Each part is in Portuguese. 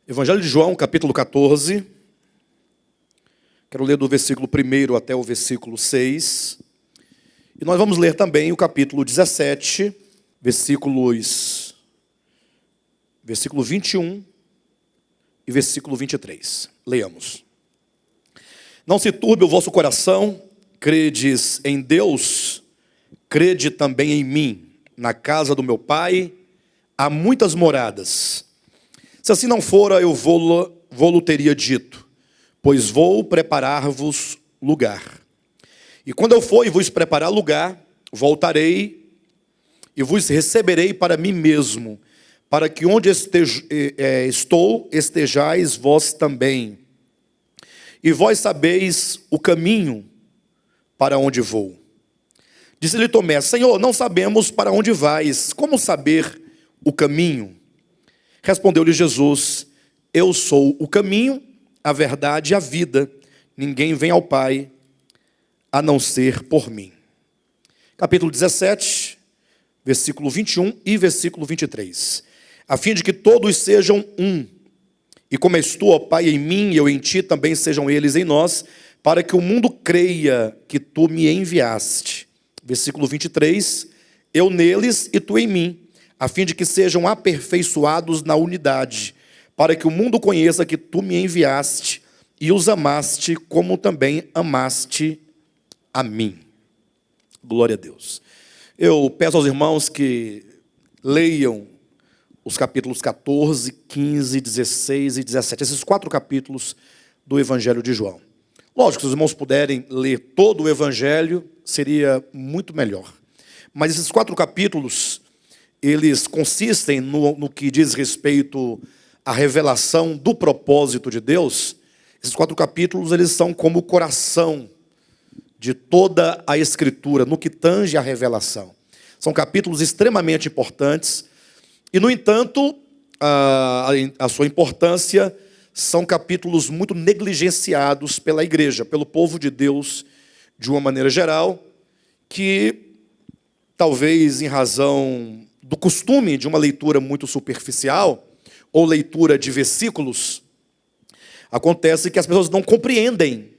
Evangelho de João, capítulo 14. Quero ler do versículo 1 até o versículo 6. E nós vamos ler também o capítulo 17, versículo 21 e versículo 23. Leamos. Não se turbe o vosso coração, credes em Deus, crede também em mim. Na casa do meu Pai há muitas moradas. Se assim não fora, eu vou-lo teria dito, pois vou preparar-vos lugar. E quando eu for e vos preparar lugar, voltarei e vos receberei para mim mesmo, para que onde estou, estejais vós também. E vós sabeis o caminho para onde vou. Disse-lhe Tomé: Senhor, não sabemos para onde vais, como saber o caminho? Respondeu-lhe Jesus: Eu sou o caminho, a verdade e a vida. Ninguém vem ao Pai a não ser por mim. Capítulo 17, versículo 21 e versículo 23. A fim de que todos sejam um, e como és tu, ó Pai, em mim e eu em ti, também sejam eles em nós, para que o mundo creia que tu me enviaste. Versículo 23. Eu neles e tu em mim, a fim de que sejam aperfeiçoados na unidade, para que o mundo conheça que tu me enviaste e os amaste, como também amaste a mim. Glória a Deus. Eu peço aos irmãos que leiam os capítulos 14, 15, 16 e 17, esses 4 capítulos do Evangelho de João. Lógico, se os irmãos puderem ler todo o Evangelho, seria muito melhor. Mas esses 4 capítulos, eles consistem no que diz respeito à revelação do propósito de Deus. Esses 4 capítulos, eles são como o coração de toda a Escritura, no que tange a revelação. São capítulos extremamente importantes e, no entanto, a sua importância são capítulos muito negligenciados pela igreja, pelo povo de Deus, de uma maneira geral, que talvez em razão do costume de uma leitura muito superficial, ou leitura de versículos, acontece que as pessoas não compreendem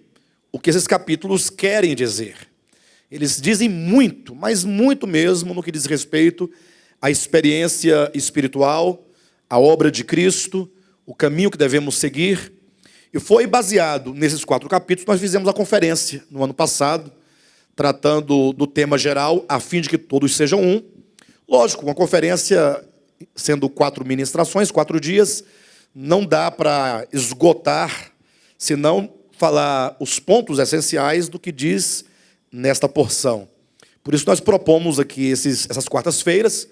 o que esses capítulos querem dizer. Eles dizem muito, mas muito mesmo, no que diz respeito à experiência espiritual, à obra de Cristo, o caminho que devemos seguir. E foi baseado nesses 4 capítulos, nós fizemos a conferência no ano passado, tratando do tema geral, a fim de que todos sejam um. Lógico, uma conferência, sendo 4 ministrações, 4 dias, não dá para esgotar, senão falar os pontos essenciais do que diz nesta porção. Por isso nós propomos aqui essas quartas-feiras,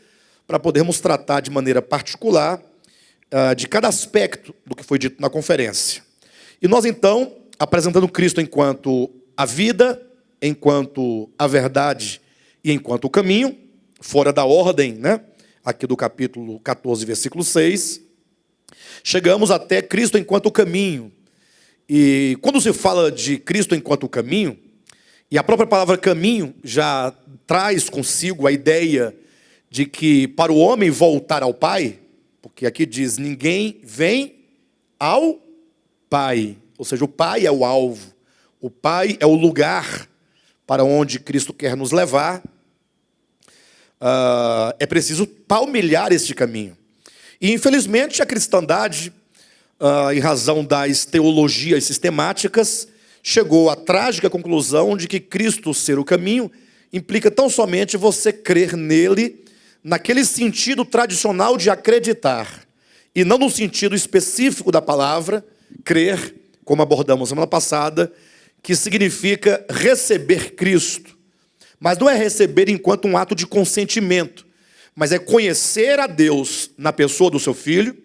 para podermos tratar de maneira particular de cada aspecto do que foi dito na conferência. E nós então, apresentando Cristo enquanto a vida, enquanto a verdade e enquanto o caminho, fora da ordem, né? Aqui do capítulo 14, versículo 6, chegamos até Cristo enquanto o caminho. E quando se fala de Cristo enquanto o caminho, e a própria palavra caminho já traz consigo a ideia de que para o homem voltar ao Pai, porque aqui diz, ninguém vem ao Pai, ou seja, o Pai é o alvo, o Pai é o lugar para onde Cristo quer nos levar. É preciso palmilhar este caminho. E infelizmente a cristandade, em razão das teologias sistemáticas, chegou à trágica conclusão de que Cristo ser o caminho implica tão somente você crer nele naquele sentido tradicional de acreditar, e não no sentido específico da palavra, crer, como abordamos semana passada, que significa receber Cristo. Mas não é receber enquanto um ato de consentimento, mas é conhecer a Deus na pessoa do seu Filho,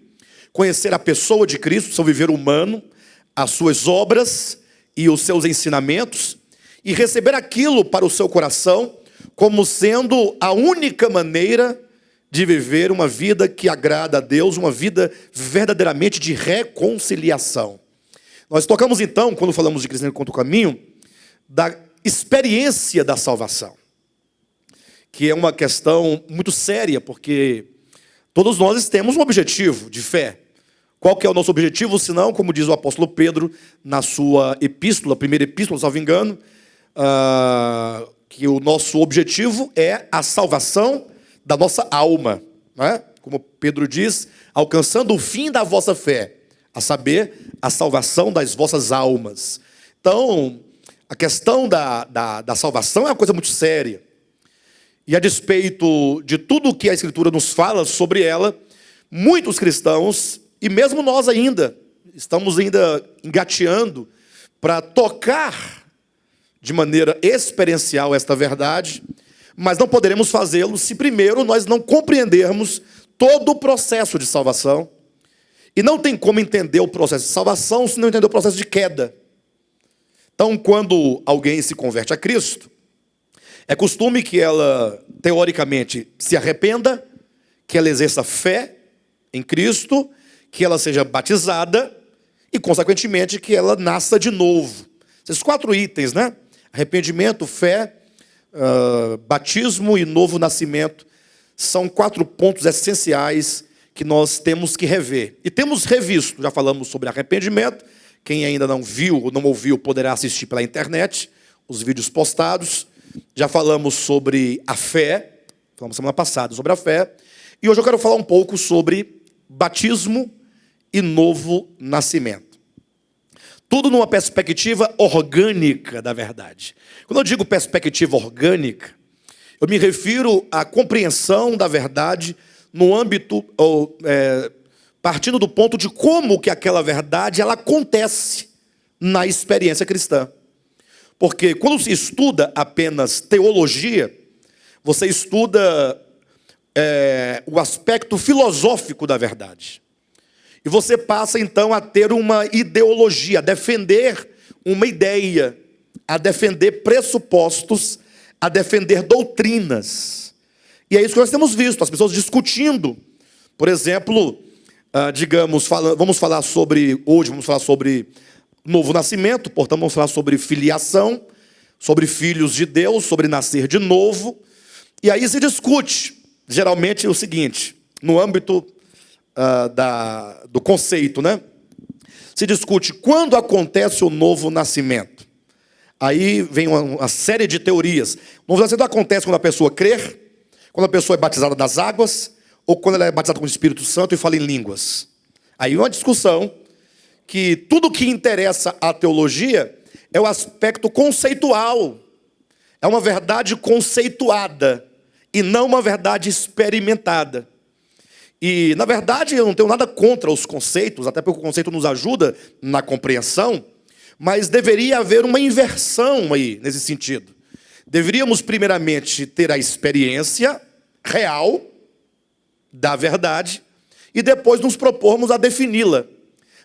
conhecer a pessoa de Cristo, seu viver humano, as suas obras e os seus ensinamentos, e receber aquilo para o seu coração como sendo a única maneira de viver uma vida que agrada a Deus, uma vida verdadeiramente de reconciliação. Nós tocamos então, quando falamos de Cristo enquanto o caminho, da experiência da salvação, que é uma questão muito séria, porque todos nós temos um objetivo de fé. Qual que é o nosso objetivo? Senão, como diz o apóstolo Pedro na sua epístola, primeira epístola, salvo engano, que o nosso objetivo é a salvação da nossa alma, não é? Como Pedro diz, alcançando o fim da vossa fé, a saber, a salvação das vossas almas. Então, a questão da salvação é uma coisa muito séria. E a despeito de tudo o que a Escritura nos fala sobre ela, muitos cristãos, e mesmo nós ainda, estamos ainda engateando para tocar de maneira experiencial esta verdade, mas não poderemos fazê-lo se primeiro nós não compreendermos todo o processo de salvação. E não tem como entender o processo de salvação se não entender o processo de queda. Então, quando alguém se converte a Cristo, é costume que ela, teoricamente, se arrependa, que ela exerça fé em Cristo, que ela seja batizada e, consequentemente, que ela nasça de novo. Esses 4 itens, né? Arrependimento, fé, batismo e novo nascimento, são 4 pontos essenciais que nós temos que rever. E temos revisto, já falamos sobre arrependimento. Quem ainda não viu ou não ouviu poderá assistir pela internet os vídeos postados. Já falamos sobre a fé, falamos semana passada sobre a fé. E hoje eu quero falar um pouco sobre batismo e novo nascimento. Tudo numa perspectiva orgânica da verdade. Quando eu digo perspectiva orgânica, eu me refiro à compreensão da verdade no âmbito, partindo do ponto de como que aquela verdade ela acontece na experiência cristã. Porque quando se estuda apenas teologia, você estuda o aspecto filosófico da verdade. E você passa então a ter uma ideologia, a defender uma ideia, a defender pressupostos, a defender doutrinas. E é isso que nós temos visto, as pessoas discutindo. Por exemplo, vamos falar sobre novo nascimento, portanto vamos falar sobre filiação, sobre filhos de Deus, sobre nascer de novo. E aí se discute, geralmente, o seguinte, no âmbito do conceito, né? Se discute quando acontece o novo nascimento. Aí vem uma série de teorias. O novo nascimento acontece quando a pessoa crer, quando a pessoa é batizada das águas, ou quando ela é batizada com o Espírito Santo e fala em línguas. Aí uma discussão que tudo que interessa à teologia é o aspecto conceitual. É uma verdade conceituada e não uma verdade experimentada. E, na verdade, eu não tenho nada contra os conceitos, até porque o conceito nos ajuda na compreensão, mas deveria haver uma inversão aí, nesse sentido. Deveríamos, primeiramente, ter a experiência real da verdade e depois nos propormos a defini-la.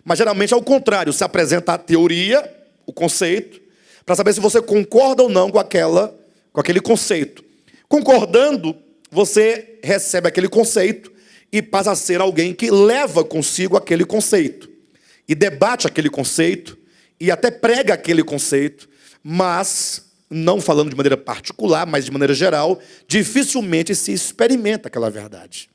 Mas, geralmente, é o contrário. Se apresenta a teoria, o conceito, para saber se você concorda ou não com aquele conceito. Concordando, você recebe aquele conceito e passa a ser alguém que leva consigo aquele conceito. E debate aquele conceito, e até prega aquele conceito, mas, não falando de maneira particular, mas de maneira geral, dificilmente se experimenta aquela verdade.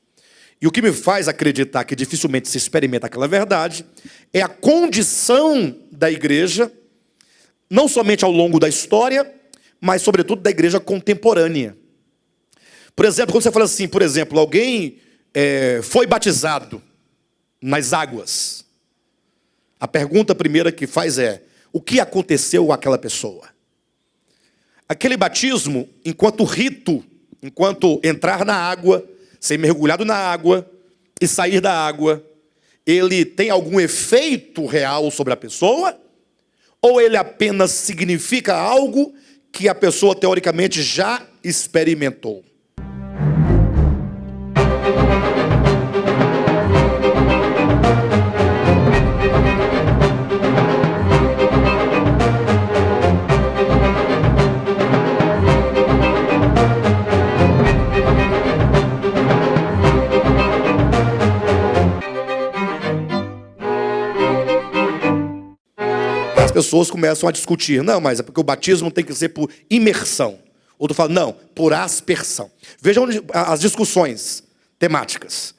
E o que me faz acreditar que dificilmente se experimenta aquela verdade é a condição da igreja, não somente ao longo da história, mas sobretudo da igreja contemporânea. Por exemplo, quando você fala assim, por exemplo, alguém foi batizado nas águas. A pergunta primeira que faz é, o que aconteceu com aquela pessoa? Aquele batismo, enquanto rito, enquanto entrar na água, ser mergulhado na água e sair da água, ele tem algum efeito real sobre a pessoa? Ou ele apenas significa algo que a pessoa teoricamente já experimentou? As pessoas começam a discutir, não, mas é porque o batismo tem que ser por imersão. Outro fala, não, por aspersão. Vejam as discussões temáticas.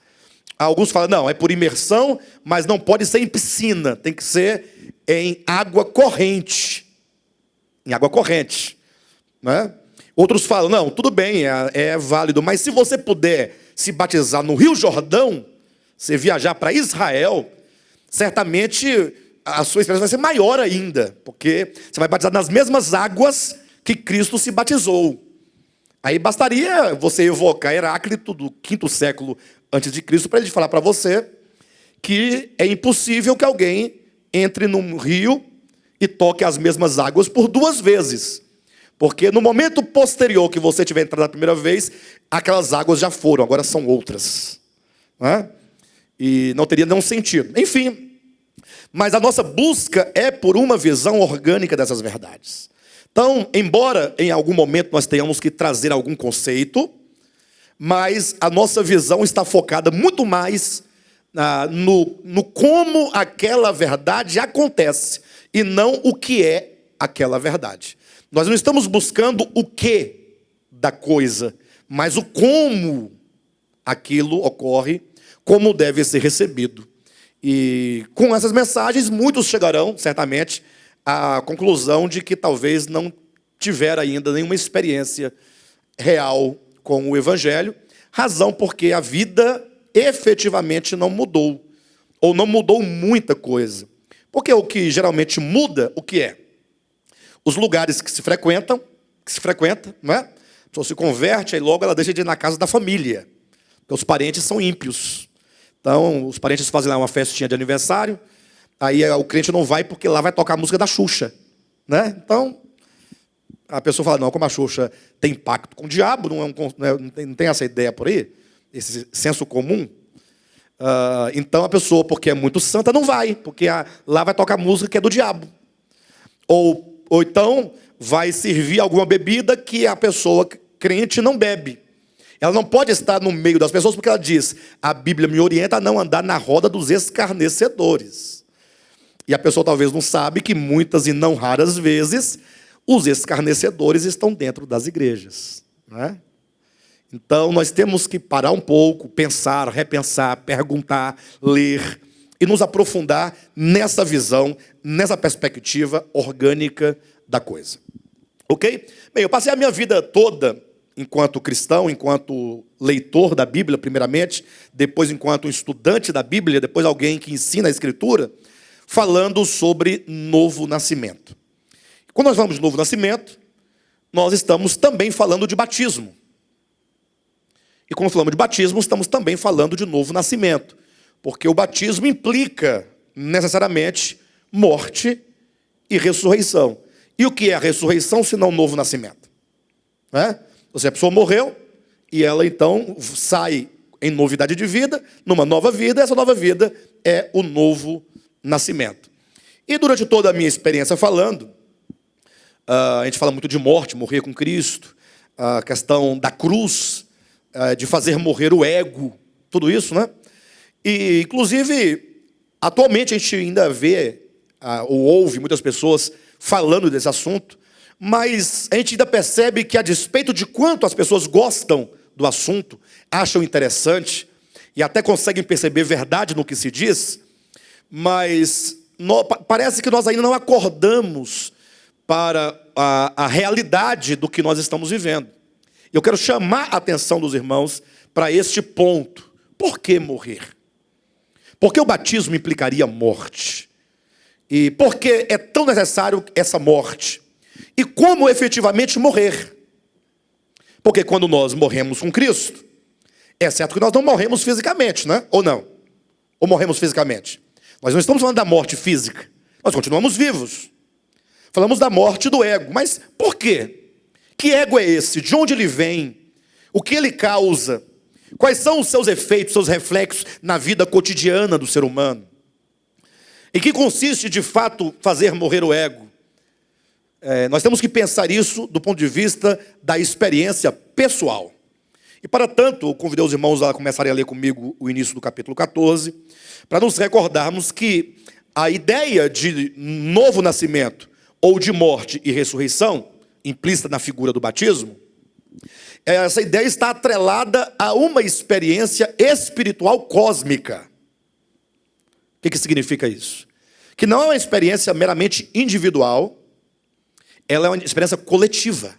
Alguns falam, não, é por imersão, mas não pode ser em piscina, tem que ser em água corrente. Em água corrente, né? Outros falam, não, tudo bem, é válido, mas se você puder se batizar no Rio Jordão, você viajar para Israel, certamente a sua experiência vai ser maior ainda, porque você vai batizar nas mesmas águas que Cristo se batizou. Aí bastaria você evocar Heráclito do 5º século antes de Cristo para ele falar para você que é impossível que alguém entre num rio e toque as mesmas águas por 2 vezes. Porque no momento posterior que você tiver entrado a primeira vez, aquelas águas já foram, agora são outras. Né? E não teria nenhum sentido. Enfim, mas a nossa busca é por uma visão orgânica dessas verdades. Então, embora em algum momento nós tenhamos que trazer algum conceito, mas a nossa visão está focada muito mais no como aquela verdade acontece e não o que é aquela verdade. Nós não estamos buscando o que da coisa, mas o como aquilo ocorre, como deve ser recebido. E com essas mensagens, muitos chegarão, certamente, à conclusão de que talvez não tiveram ainda nenhuma experiência real com o Evangelho, razão porque a vida efetivamente não mudou, ou não mudou muita coisa. Porque o que geralmente muda, o que é? Os lugares que se frequenta, não é? A pessoa se converte, aí logo ela deixa de ir na casa da família, porque os parentes são ímpios. Então, os parentes fazem lá uma festinha de aniversário, aí o crente não vai porque lá vai tocar a música da Xuxa, né? Então, a pessoa fala, não, como a Xuxa tem pacto com o diabo, não tem essa ideia por aí, esse senso comum. Então, a pessoa, porque é muito santa, não vai, porque lá vai tocar música que é do diabo. Ou então, vai servir alguma bebida que a pessoa crente não bebe. Ela não pode estar no meio das pessoas, porque ela diz, a Bíblia me orienta a não andar na roda dos escarnecedores. E a pessoa talvez não sabe que muitas e não raras vezes, os escarnecedores estão dentro das igrejas. Né? Então, nós temos que parar um pouco, pensar, repensar, perguntar, ler e nos aprofundar nessa visão, nessa perspectiva orgânica da coisa. Ok? Bem, eu passei a minha vida toda enquanto cristão, enquanto leitor da Bíblia, primeiramente, depois enquanto estudante da Bíblia, depois alguém que ensina a Escritura, falando sobre novo nascimento. Quando nós falamos de novo nascimento, nós estamos também falando de batismo. E quando falamos de batismo, estamos também falando de novo nascimento. Porque o batismo implica, necessariamente, morte e ressurreição. E o que é a ressurreição, se não novo nascimento? Ou seja, a pessoa morreu e ela então sai em novidade de vida, numa nova vida, essa nova vida é o novo nascimento. E durante toda a minha experiência falando, a gente fala muito de morte, morrer com Cristo, a questão da cruz, de fazer morrer o ego, tudo isso, né? E, inclusive, atualmente a gente ainda vê, ou ouve muitas pessoas falando desse assunto, mas a gente ainda percebe que, a despeito de quanto as pessoas gostam do assunto, acham interessante, e até conseguem perceber verdade no que se diz, mas parece que nós ainda não acordamos para a realidade do que nós estamos vivendo. Eu quero chamar a atenção dos irmãos para este ponto. Por que morrer? Porque o batismo implicaria morte. E por que é tão necessário essa morte? E como efetivamente morrer? Porque quando nós morremos com Cristo, é certo que nós não morremos fisicamente, né? Ou não? Ou morremos fisicamente? Nós não estamos falando da morte física. Nós continuamos vivos. Falamos da morte do ego. Mas por quê? Que ego é esse? De onde ele vem? O que ele causa? Quais são os seus efeitos, seus reflexos na vida cotidiana do ser humano? Em que consiste, de fato, fazer morrer o ego? Nós temos que pensar isso do ponto de vista da experiência pessoal. E, para tanto, eu convidei os irmãos a começarem a ler comigo o início do capítulo 14, para nos recordarmos que a ideia de novo nascimento, ou de morte e ressurreição, implícita na figura do batismo, Essa ideia está atrelada a uma experiência espiritual cósmica. O que significa isso? Que não é uma experiência meramente individual, ela é uma experiência coletiva.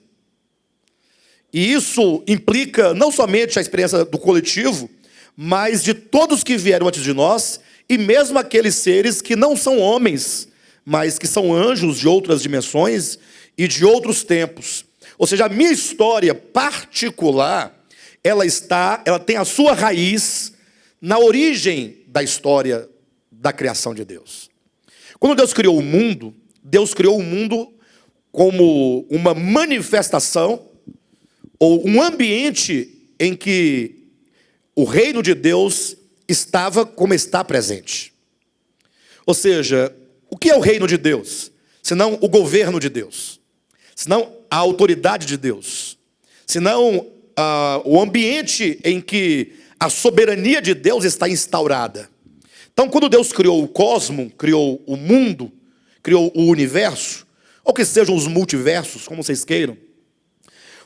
E isso implica não somente a experiência do coletivo, mas de todos que vieram antes de nós, e mesmo aqueles seres que não são homens, mas que são anjos de outras dimensões e de outros tempos. Ou seja, a minha história particular, ela tem a sua raiz na origem da história da criação de Deus. Quando Deus criou o mundo como uma manifestação ou um ambiente em que o reino de Deus estava como está presente. Ou seja, o que é o reino de Deus? Senão o governo de Deus, senão a autoridade de Deus, senão o ambiente em que a soberania de Deus está instaurada. Então, quando Deus criou o cosmos, criou o mundo, criou o universo, ou que sejam os multiversos, como vocês queiram,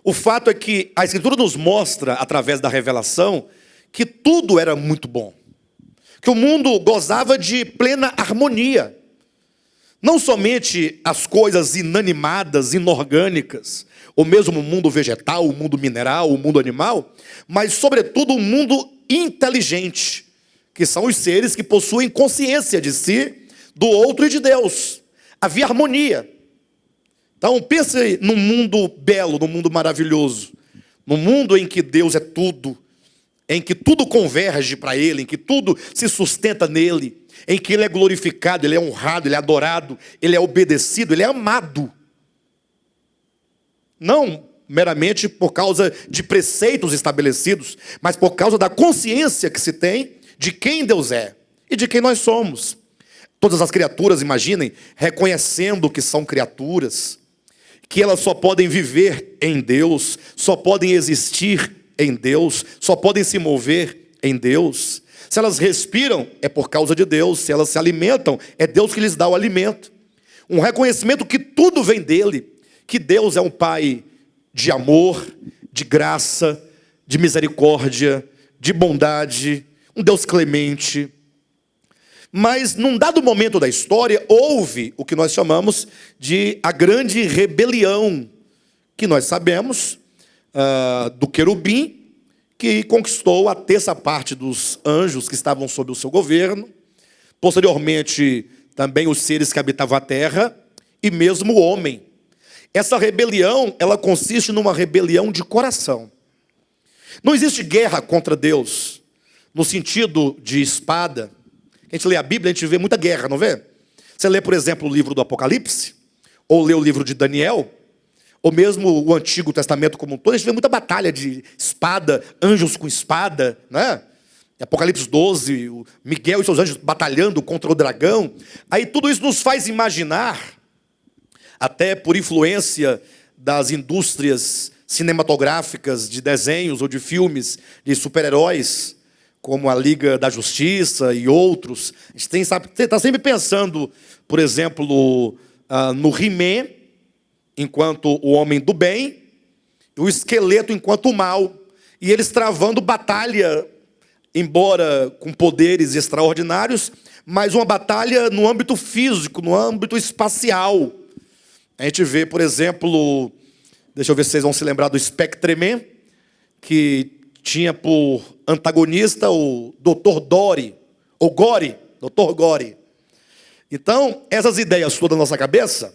o fato é que a Escritura nos mostra, através da revelação, que tudo era muito bom. Que o mundo gozava de plena harmonia. Não somente as coisas inanimadas, inorgânicas, ou mesmo o mundo vegetal, o mundo mineral, o mundo animal, mas, sobretudo, o mundo inteligente, que são os seres que possuem consciência de si, do outro e de Deus. Havia harmonia. Então, pense num mundo belo, num mundo maravilhoso, num mundo em que Deus é tudo, em que tudo converge para Ele, em que tudo se sustenta nele, em que Ele é glorificado, Ele é honrado, Ele é adorado, Ele é obedecido, Ele é amado. Não meramente por causa de preceitos estabelecidos, mas por causa da consciência que se tem de quem Deus é e de quem nós somos. Todas as criaturas, imaginem, reconhecendo que são criaturas, que elas só podem viver em Deus, só podem existir em Deus, só podem se mover em Deus. Se elas respiram, é por causa de Deus. Se elas se alimentam, é Deus que lhes dá o alimento. Um reconhecimento que tudo vem dele, que Deus é um Pai de amor, de graça, de misericórdia, de bondade, um Deus clemente. Mas num dado momento da história, houve o que nós chamamos de a grande rebelião, que nós sabemos, do querubim, que conquistou a terça parte dos anjos que estavam sob o seu governo, posteriormente também os seres que habitavam a terra, e mesmo o homem. Essa rebelião, ela consiste numa rebelião de coração. Não existe guerra contra Deus, no sentido de espada. A gente lê a Bíblia, a gente vê muita guerra, não vê? Você lê, por exemplo, o livro do Apocalipse, ou lê o livro de Daniel, ou mesmo o Antigo Testamento como um todo, a gente vê muita batalha de espada, anjos com espada, né? Apocalipse 12, o Miguel e seus anjos batalhando contra o dragão. Aí tudo isso nos faz imaginar, até por influência das indústrias cinematográficas, de desenhos ou de filmes de super-heróis, como a Liga da Justiça e outros. A gente está sempre pensando, por exemplo, no He-Man, enquanto o homem do bem, e o esqueleto enquanto o mal. E eles travando batalha, embora com poderes extraordinários, mas uma batalha no âmbito físico, no âmbito espacial. A gente vê, por exemplo, deixa eu ver se vocês vão se lembrar do Spectreman, que tinha por antagonista o Dr. Dory, ou Gore, Dr. Gore. Então, essas ideias todas na nossa cabeça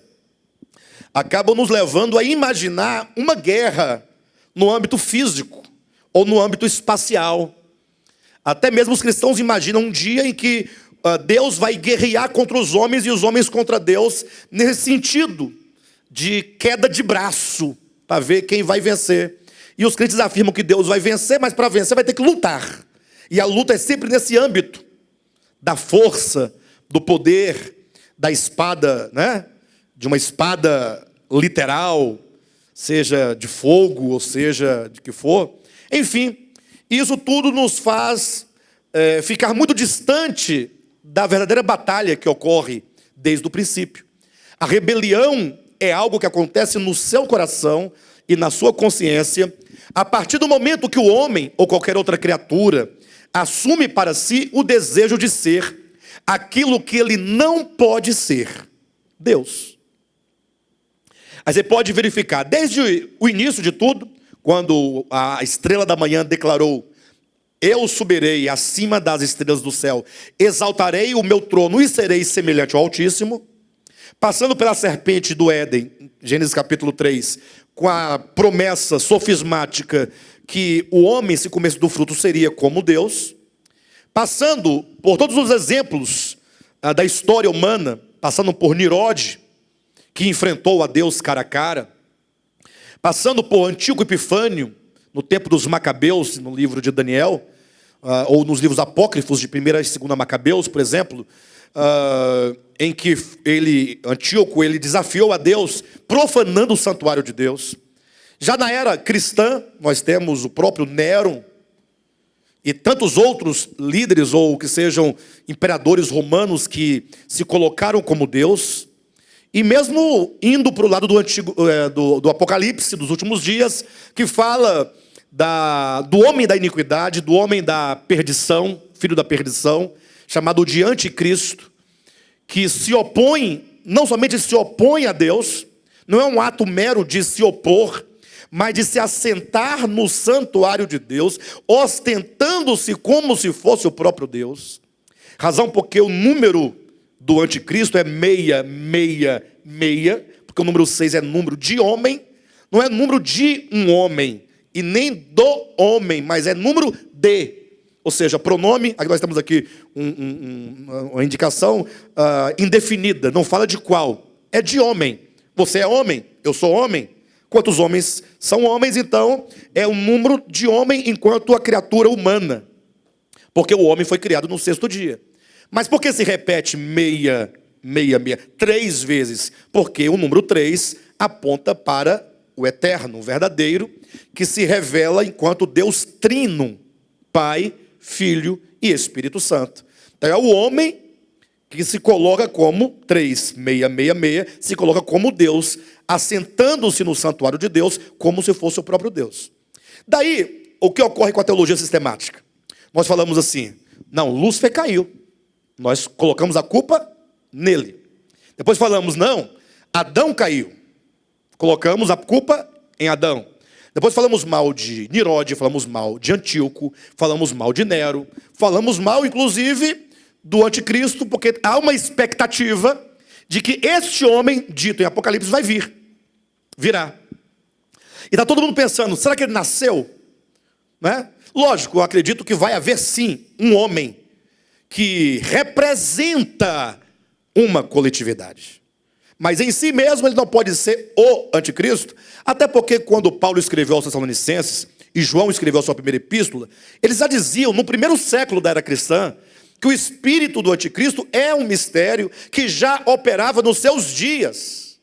acabam nos levando a imaginar uma guerra no âmbito físico ou no âmbito espacial. Até mesmo os cristãos imaginam um dia em que Deus vai guerrear contra os homens e os homens contra Deus, nesse sentido de queda de braço, para ver quem vai vencer. E os crentes afirmam que Deus vai vencer, mas para vencer vai ter que lutar. E a luta é sempre nesse âmbito da força, do poder, da espada, né? De uma espada literal, seja de fogo, ou seja de que for. Enfim, isso tudo nos faz ficar muito distante da verdadeira batalha que ocorre desde o princípio. A rebelião é algo que acontece no seu coração e na sua consciência, a partir do momento que o homem ou qualquer outra criatura assume para si o desejo de ser aquilo que ele não pode ser: Deus. Aí você pode verificar, desde o início de tudo, quando a estrela da manhã declarou: eu subirei acima das estrelas do céu, exaltarei o meu trono e serei semelhante ao Altíssimo. Passando pela serpente do Éden, Gênesis capítulo 3, com a promessa sofismática que o homem, se comesse do fruto, seria como Deus. Passando por todos os exemplos da história humana, passando por Nirode, que enfrentou a Deus cara a cara, passando por Antíoco Epifânio, no tempo dos Macabeus, no livro de Daniel, ou nos livros apócrifos de 1ª e 2ª Macabeus, por exemplo, em que Antíoco desafiou a Deus, profanando o santuário de Deus. Já na era cristã, nós temos o próprio Nero e tantos outros líderes, ou que sejam imperadores romanos, que se colocaram como Deus. E mesmo indo para o lado do Apocalipse, dos últimos dias, que fala do homem da iniquidade, do homem da perdição, filho da perdição, chamado de Anticristo, que se opõe, não somente se opõe a Deus, não é um ato mero de se opor, mas de se assentar no santuário de Deus, ostentando-se como se fosse o próprio Deus. Razão porque o número do anticristo é 666, porque o número 6 é número de homem, não é número de um homem, e nem do homem, mas é número de. Ou seja, pronome, aqui nós temos aqui uma indicação indefinida, não fala de qual, é de homem. Você é homem, eu sou homem. Quantos homens são homens, então é um número de homem enquanto a criatura humana, porque o homem foi criado no 6º dia. Mas por que se repete 666 3 vezes? Porque o número 3 aponta para o eterno, o verdadeiro, que se revela enquanto Deus trino, Pai, Filho e Espírito Santo. Então é o homem que se coloca como 666, se coloca como Deus, assentando-se no santuário de Deus, como se fosse o próprio Deus. Daí, o que ocorre com a teologia sistemática? Nós falamos assim: não, Lúcifer caiu, nós colocamos a culpa nele. Depois falamos: não, Adão caiu, colocamos a culpa em Adão. Depois falamos mal de Nirode, falamos mal de Antíoco, falamos mal de Nero, falamos mal, inclusive, do anticristo, porque há uma expectativa de que este homem, dito em Apocalipse, vai virá. E está todo mundo pensando: será que ele nasceu? Né? Lógico, eu acredito que vai haver sim um homem que representa uma coletividade. Mas em si mesmo ele não pode ser o anticristo, até porque quando Paulo escreveu aos Tessalonicenses e João escreveu a sua primeira epístola, eles já diziam, no 1º século da era cristã, que o espírito do anticristo é um mistério que já operava nos seus dias.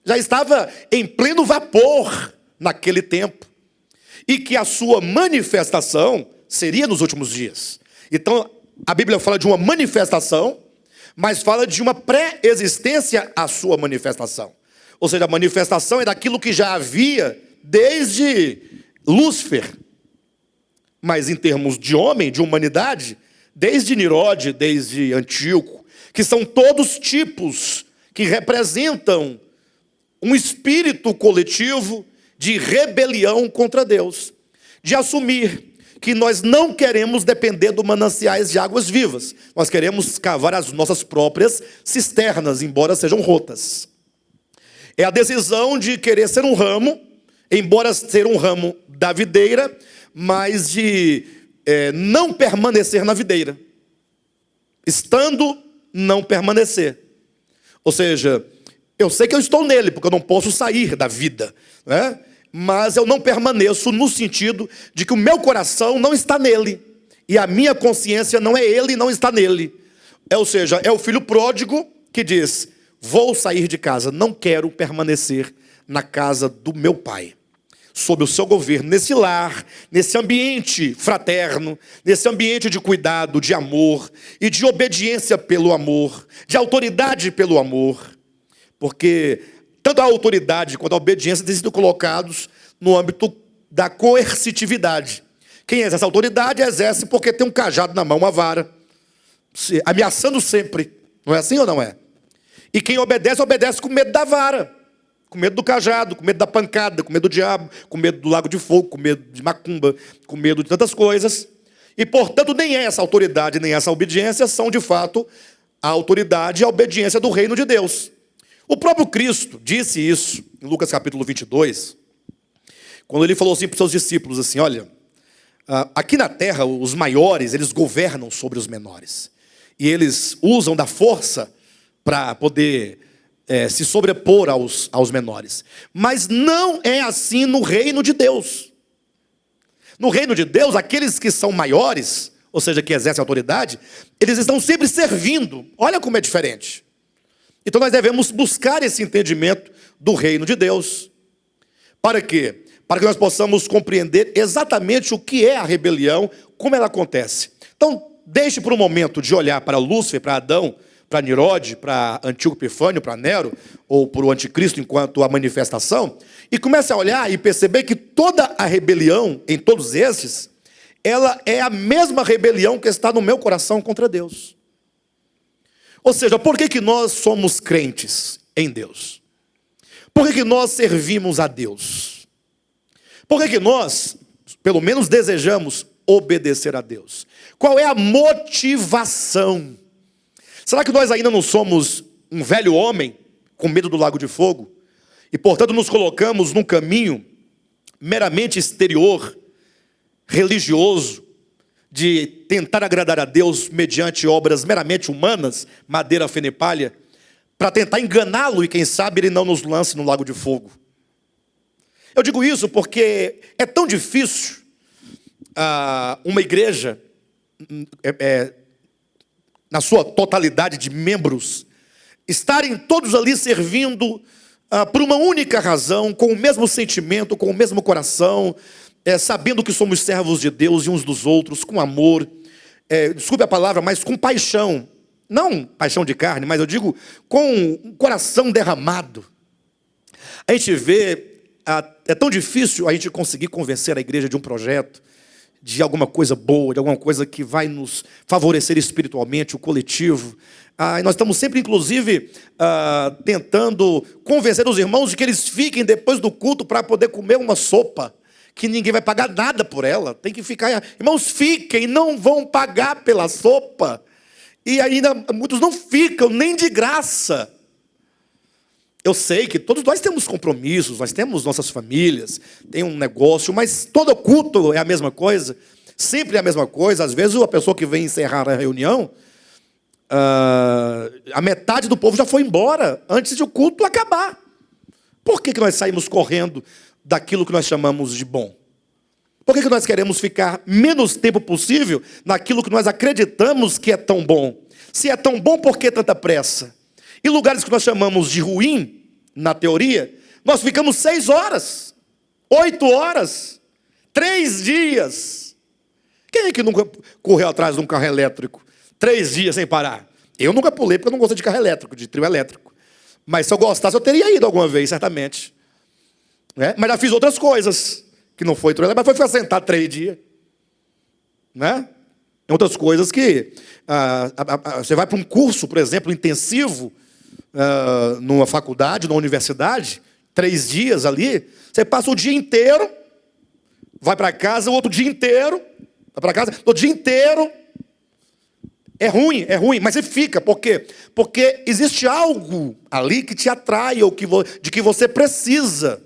Já estava em pleno vapor naquele tempo. E que a sua manifestação seria nos últimos dias. Então, a Bíblia fala de uma manifestação, mas fala de uma pré-existência à sua manifestação. Ou seja, a manifestação é daquilo que já havia desde Lúcifer. Mas em termos de homem, de humanidade, desde Nirode, desde Antíoco, que são todos tipos que representam um espírito coletivo de rebelião contra Deus, de assumir que nós não queremos depender do mananciais de águas vivas, nós queremos cavar as nossas próprias cisternas, embora sejam rotas. É a decisão de querer ser um ramo, embora ser um ramo da videira, mas de não permanecer na videira, estando não permanecer. Ou seja, eu sei que eu estou nele, porque eu não posso sair da vida, né? Mas eu não permaneço no sentido de que o meu coração não está nele, e a minha consciência não é ele, não está nele. Ou seja, é o filho pródigo que diz: vou sair de casa, não quero permanecer na casa do meu pai, sob o seu governo, nesse lar, nesse ambiente fraterno, nesse ambiente de cuidado, de amor e de obediência pelo amor, de autoridade pelo amor. Porque tanto a autoridade quanto a obediência têm sido colocados no âmbito da coercitividade. Quem exerce a autoridade exerce porque tem um cajado na mão, uma vara, ameaçando sempre. Não é assim ou não é? E quem obedece, obedece com medo da vara, com medo do cajado, com medo da pancada, com medo do diabo, com medo do lago de fogo, com medo de macumba, com medo de tantas coisas. E, portanto, nem essa autoridade, nem essa obediência são, de fato, a autoridade e a obediência do reino de Deus. O próprio Cristo disse isso em Lucas capítulo 22, quando ele falou assim para os seus discípulos, assim, olha, aqui na terra os maiores, eles governam sobre os menores. E eles usam da força para poder se sobrepor aos menores. Mas não é assim no reino de Deus. No reino de Deus, aqueles que são maiores, ou seja, que exercem autoridade, eles estão sempre servindo. Olha como é diferente. Então nós devemos buscar esse entendimento do reino de Deus. Para quê? Para que nós possamos compreender exatamente o que é a rebelião, como ela acontece. Então, deixe por um momento de olhar para Lúcifer, para Adão, para Nirode, para Antíoco Epifânio, para Nero, ou para o anticristo enquanto a manifestação, e comece a olhar e perceber que toda a rebelião, em todos esses, ela é a mesma rebelião que está no meu coração contra Deus. Ou seja, por que nós somos crentes em Deus? Por que nós servimos a Deus? Por que nós, pelo menos, desejamos obedecer a Deus? Qual é a motivação? Será que nós ainda não somos um velho homem com medo do lago de fogo? E, portanto, nos colocamos num caminho meramente exterior, religioso, de tentar agradar a Deus mediante obras meramente humanas, madeira, feno e palha, para tentar enganá-lo e, quem sabe, ele não nos lance no lago de fogo. Eu digo isso porque é tão difícil uma igreja, na sua totalidade de membros, estarem todos ali servindo por uma única razão, com o mesmo sentimento, com o mesmo coração, sabendo que somos servos de Deus e uns dos outros, com amor, desculpe a palavra, mas com paixão. Não paixão de carne, mas eu digo com um coração derramado. A gente vê, é tão difícil a gente conseguir convencer a igreja de um projeto, de alguma coisa boa, de alguma coisa que vai nos favorecer espiritualmente, o coletivo. E nós estamos sempre, inclusive, tentando convencer os irmãos de que eles fiquem depois do culto para poder comer uma sopa, que ninguém vai pagar nada por ela. Tem que ficar, irmãos, fiquem, não vão pagar pela sopa. E ainda muitos não ficam, nem de graça. Eu sei que todos nós temos compromissos, nós temos nossas famílias, tem um negócio, mas todo culto é a mesma coisa, sempre é a mesma coisa. Às vezes a pessoa que vem encerrar a reunião, a metade do povo já foi embora antes de o culto acabar. Por que nós saímos correndo daquilo que nós chamamos de bom? Por que nós queremos ficar menos tempo possível naquilo que nós acreditamos que é tão bom? Se é tão bom, por que tanta pressa? E lugares que nós chamamos de ruim, na teoria, nós ficamos 6 horas, 8 horas, 3 dias. Quem é que nunca correu atrás de um carro elétrico 3 dias sem parar? Eu nunca pulei porque eu não gosto de carro elétrico, de trio elétrico. Mas se eu gostasse, eu teria ido alguma vez, certamente. Mas já fiz outras coisas, que não foi trio elétrico, mas foi ficar sentado 3 dias. Outras coisas que você vai para um curso, por exemplo, intensivo, numa faculdade, numa universidade, 3 dias ali, você passa o dia inteiro, vai para casa, o outro dia inteiro, vai para casa, o dia inteiro. É ruim, mas você fica. Por quê? Porque existe algo ali que te atrai, ou de que você precisa.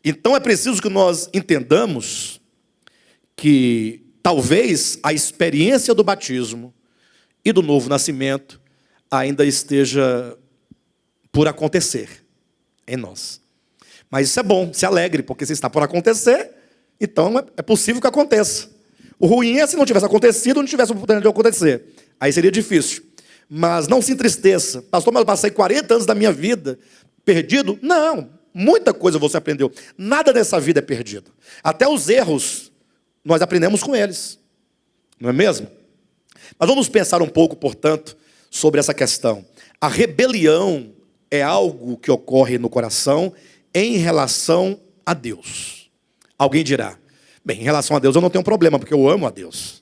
Então é preciso que nós entendamos que talvez a experiência do batismo e do novo nascimento ainda esteja por acontecer em nós. Mas isso é bom, se alegre, porque se está por acontecer, então é possível que aconteça. O ruim é se não tivesse acontecido, não tivesse oportunidade de acontecer. Aí seria difícil. Mas não se entristeça. Pastor, mas eu passei 40 anos da minha vida perdido? Não, muita coisa você aprendeu. Nada dessa vida é perdido. Até os erros, nós aprendemos com eles. Não é mesmo? Mas vamos pensar um pouco, portanto, sobre essa questão. A rebelião é algo que ocorre no coração em relação a Deus. Alguém dirá, bem, em relação a Deus eu não tenho problema, porque eu amo a Deus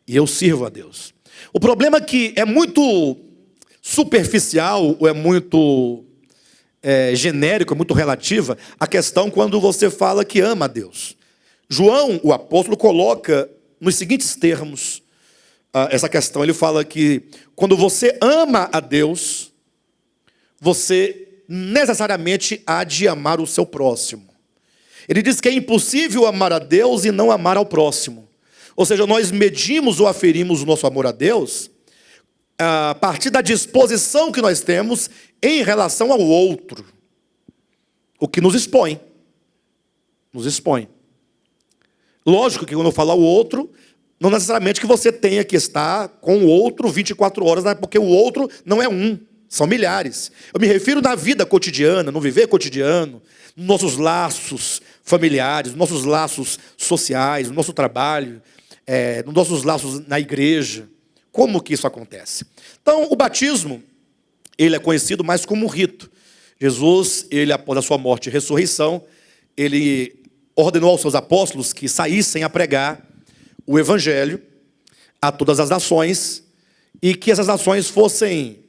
e eu sirvo a Deus. O problema é que é muito superficial, ou é muito genérico, é muito relativa a questão quando você fala que ama a Deus. João, o apóstolo, coloca nos seguintes termos essa questão. Ele fala que quando você ama a Deus, você necessariamente há de amar o seu próximo. Ele diz que é impossível amar a Deus e não amar ao próximo. Ou seja, nós medimos ou aferimos o nosso amor a Deus a partir da disposição que nós temos em relação ao outro. O que nos expõe. Nos expõe. Lógico que quando eu falo ao outro, não necessariamente que você tenha que estar com o outro 24 horas, porque o outro não é um, são milhares. Eu me refiro na vida cotidiana, no viver cotidiano, nos nossos laços familiares, nos nossos laços sociais, no nosso trabalho, nos nossos laços na igreja. Como que isso acontece? Então, o batismo, ele é conhecido mais como um rito. Jesus, ele após a sua morte e ressurreição, ele ordenou aos seus apóstolos que saíssem a pregar o evangelho a todas as nações e que essas nações fossem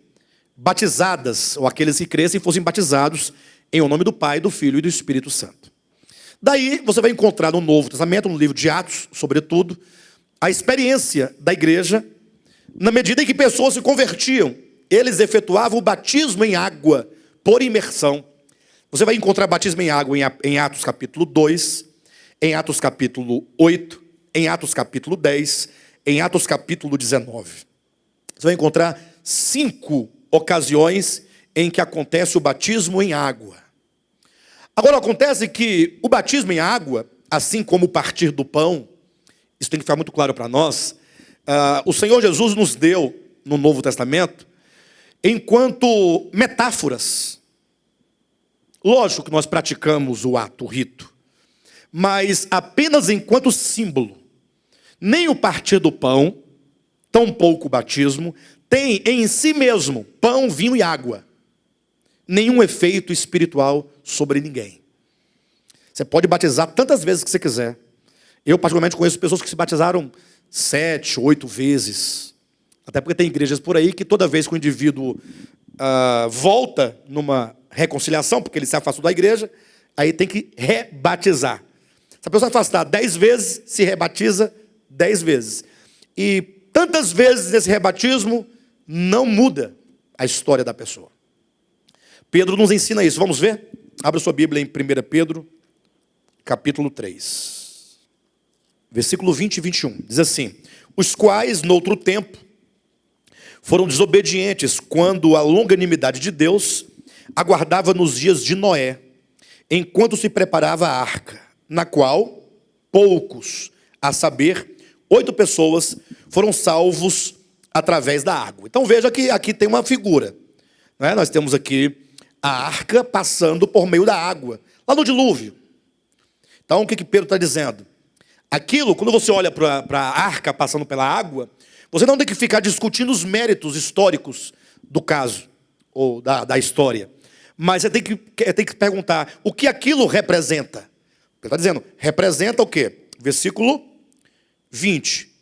batizadas, ou aqueles que crescem fossem batizados em o nome do Pai, do Filho e do Espírito Santo. Daí você vai encontrar no Novo Testamento, no livro de Atos, sobretudo, a experiência da igreja, na medida em que pessoas se convertiam. Eles efetuavam o batismo em água, por imersão. Você vai encontrar batismo em água em Atos capítulo 2, em Atos capítulo 8, em Atos capítulo 10, em Atos capítulo 19. Você vai encontrar 5 ocasiões em que acontece o batismo em água. Agora, acontece que o batismo em água, assim como o partir do pão, isso tem que ficar muito claro para nós, o Senhor Jesus nos deu, no Novo Testamento, enquanto metáforas. Lógico que nós praticamos o ato, o rito, mas apenas enquanto símbolo. Nem o partir do pão, tampouco o batismo, tem em si mesmo pão, vinho e água. Nenhum efeito espiritual sobre ninguém. Você pode batizar tantas vezes que você quiser. Eu particularmente conheço pessoas que se batizaram 7, 8 vezes. Até porque tem igrejas por aí que toda vez que o indivíduo volta numa reconciliação, porque ele se afastou da igreja, aí tem que rebatizar. Se a pessoa afastar 10 vezes, se rebatiza 10 vezes. E tantas vezes esse rebatismo não muda a história da pessoa. Pedro nos ensina isso. Vamos ver? Abra sua Bíblia em 1 Pedro, capítulo 3. Versículo 20 e 21. Diz assim: os quais, noutro tempo, foram desobedientes quando a longanimidade de Deus aguardava nos dias de Noé, enquanto se preparava a arca, na qual poucos, a saber, 8 pessoas, foram salvos através da água. Então veja que aqui tem uma figura. Né? Nós temos aqui a arca passando por meio da água, lá no dilúvio. Então o que Pedro está dizendo? Aquilo, quando você olha para a arca passando pela água, você não tem que ficar discutindo os méritos históricos do caso, ou da história. Mas você tem que perguntar, o que aquilo representa? Ele está dizendo, representa o quê? Versículo 20.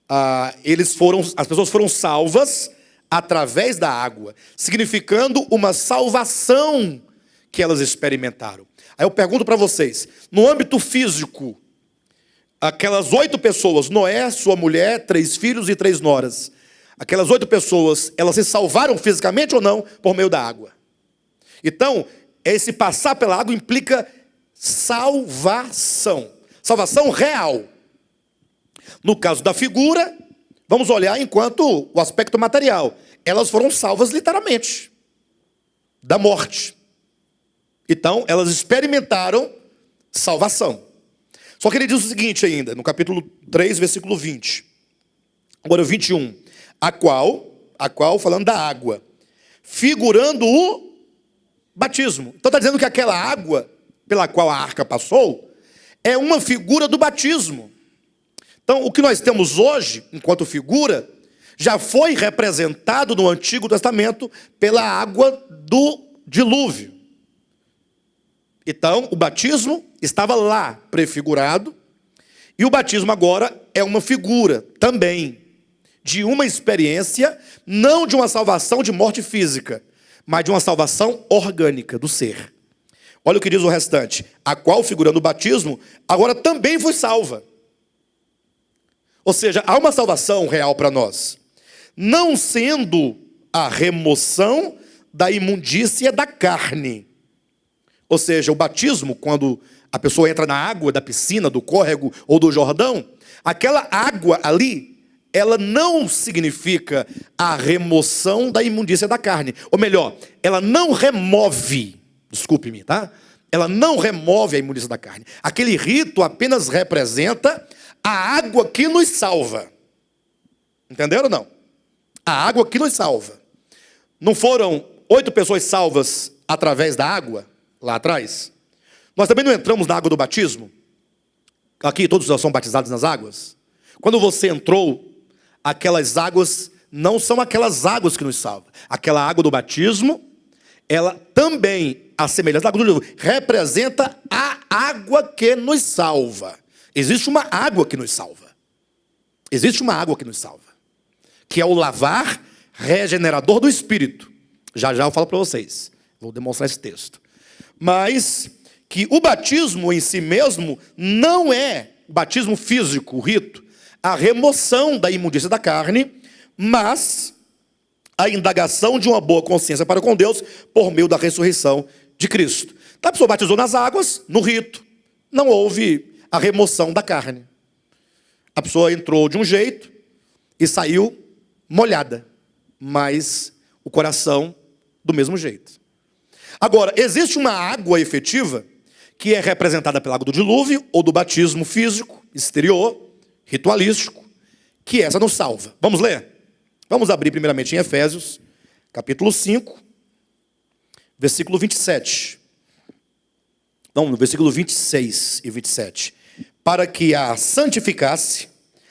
As pessoas foram salvas através da água, significando uma salvação que elas experimentaram. Aí eu pergunto para vocês, no âmbito físico, aquelas 8 pessoas, Noé, sua mulher, 3 filhos e 3 noras, aquelas 8 pessoas, elas se salvaram fisicamente ou não por meio da água? Então, esse passar pela água implica salvação. Salvação real. No caso da figura, vamos olhar enquanto o aspecto material. Elas foram salvas literalmente da morte. Então, elas experimentaram salvação. Só que ele diz o seguinte ainda, no capítulo 3, versículo 20. Agora o 21. A qual, falando da água, figurando o batismo. Então está dizendo que aquela água pela qual a arca passou é uma figura do batismo. Então o que nós temos hoje, enquanto figura, já foi representado no Antigo Testamento pela água do dilúvio. Então, o batismo estava lá prefigurado, e o batismo agora é uma figura também de uma experiência, não de uma salvação de morte física, mas de uma salvação orgânica do ser. Olha o que diz o restante: a qual, figurando o batismo, agora também foi salva. Ou seja, há uma salvação real para nós, não sendo a remoção da imundícia da carne. Ou seja, o batismo, quando a pessoa entra na água da piscina, do córrego ou do Jordão, aquela água ali, ela não significa a remoção da imundícia da carne. Ou melhor, ela não remove, desculpe-me, tá? Ela não remove a imundícia da carne. Aquele rito apenas representa a água que nos salva. Entenderam ou não? A água que nos salva. Não foram 8 pessoas salvas através da água, lá atrás? Nós também não entramos na água do batismo? Aqui todos já são batizados nas águas. Quando você entrou, aquelas águas não são aquelas águas que nos salvam. Aquela água do batismo, ela também, a semelhança da água do dilúvio, representa a água que nos salva. Existe uma água que nos salva. Existe uma água que nos salva, que é o lavar regenerador do Espírito. Já já eu falo para vocês. Vou demonstrar esse texto. Mas que o batismo em si mesmo não é o batismo físico, o rito, a remoção da imundícia da carne, mas a indagação de uma boa consciência para com Deus por meio da ressurreição de Cristo. Então a pessoa batizou nas águas, no rito, não houve a remoção da carne. A pessoa entrou de um jeito e saiu molhada, mas o coração do mesmo jeito. Agora, existe uma água efetiva que é representada pela água do dilúvio ou do batismo físico, exterior, ritualístico, que essa nos salva. Vamos ler? Vamos abrir primeiramente em Efésios, capítulo 5, versículo 27. Não, no versículo 26 e 27. Para que a santificasse,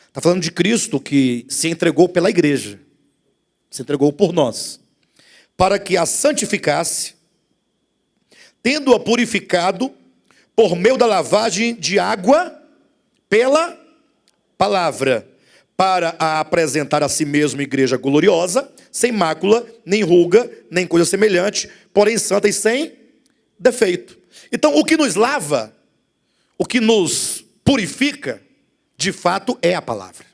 está falando de Cristo que se entregou pela igreja, se entregou por nós, para que a santificasse, tendo-a purificado por meio da lavagem de água pela palavra, para a apresentar a si mesmo igreja gloriosa, sem mácula, nem ruga, nem coisa semelhante, porém santa e sem defeito. Então, o que nos lava, o que nos purifica, de fato, é a palavra.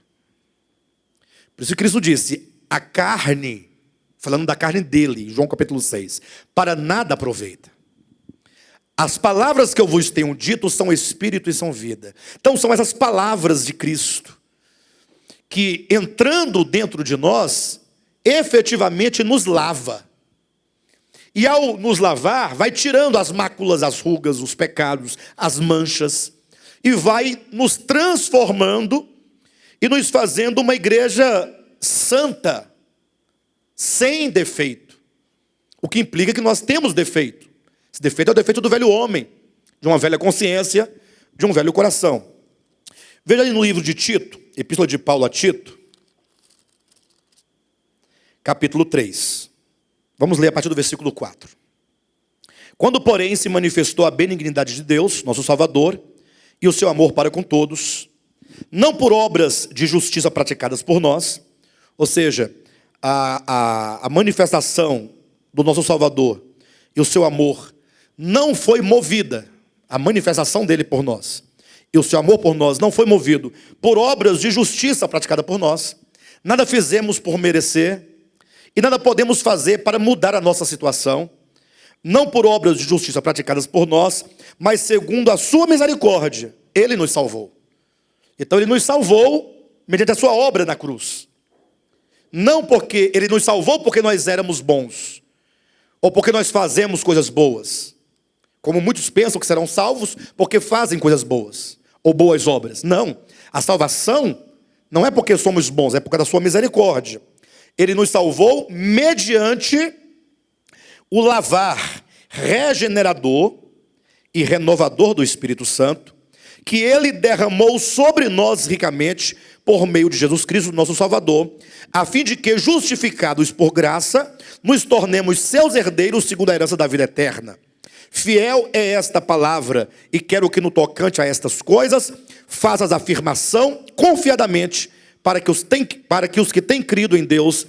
Por isso que Cristo disse, a carne, falando da carne dele, João capítulo 6, para nada aproveita. As palavras que eu vos tenho dito são espírito e são vida. Então são essas palavras de Cristo, que entrando dentro de nós, efetivamente nos lava. E ao nos lavar, vai tirando as máculas, as rugas, os pecados, as manchas, e vai nos transformando e nos fazendo uma igreja santa, sem defeito. O que implica que nós temos defeito. Esse defeito é o defeito do velho homem, de uma velha consciência, de um velho coração. Veja aí no livro de Tito, Epístola de Paulo a Tito, capítulo 3. Vamos ler a partir do versículo 4. Quando, porém, se manifestou a benignidade de Deus, nosso Salvador, e o seu amor para com todos, não por obras de justiça praticadas por nós, ou seja, a manifestação do nosso Salvador e o seu amor não foi movida, a manifestação dele por nós, e o seu amor por nós não foi movido por obras de justiça praticada por nós. Nada fizemos por merecer e nada podemos fazer para mudar a nossa situação, não por obras de justiça praticadas por nós, mas segundo a sua misericórdia, ele nos salvou. Então ele nos salvou mediante a sua obra na cruz. Não porque ele nos salvou porque nós éramos bons, ou porque nós fazemos coisas boas, como muitos pensam que serão salvos porque fazem coisas boas, ou boas obras. Não, a salvação não é porque somos bons, é por causa da sua misericórdia. Ele nos salvou mediante o lavar regenerador e renovador do Espírito Santo, que ele derramou sobre nós ricamente por meio de Jesus Cristo, nosso Salvador, a fim de que, justificados por graça, nos tornemos seus herdeiros segundo a herança da vida eterna. Fiel é esta palavra, e quero que no tocante a estas coisas, faças afirmação confiadamente, para que os que têm crido em Deus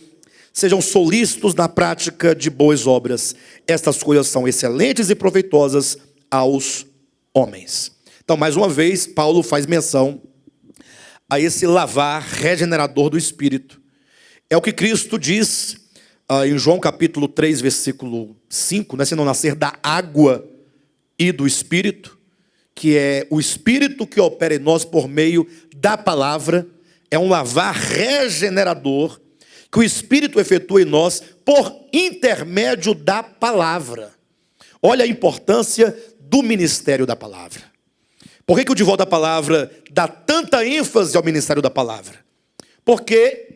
sejam solícitos na prática de boas obras. Estas coisas são excelentes e proveitosas aos homens. Então, mais uma vez, Paulo faz menção a esse lavar regenerador do Espírito. É o que Cristo diz em João capítulo 3, versículo 5, né? Se não nascer da água e do Espírito, que é o Espírito que opera em nós por meio da palavra, é um lavar regenerador que o Espírito efetua em nós por intermédio da palavra. Olha a importância do ministério da palavra. Por que o De Volta à Palavra dá tanta ênfase ao ministério da palavra? Porque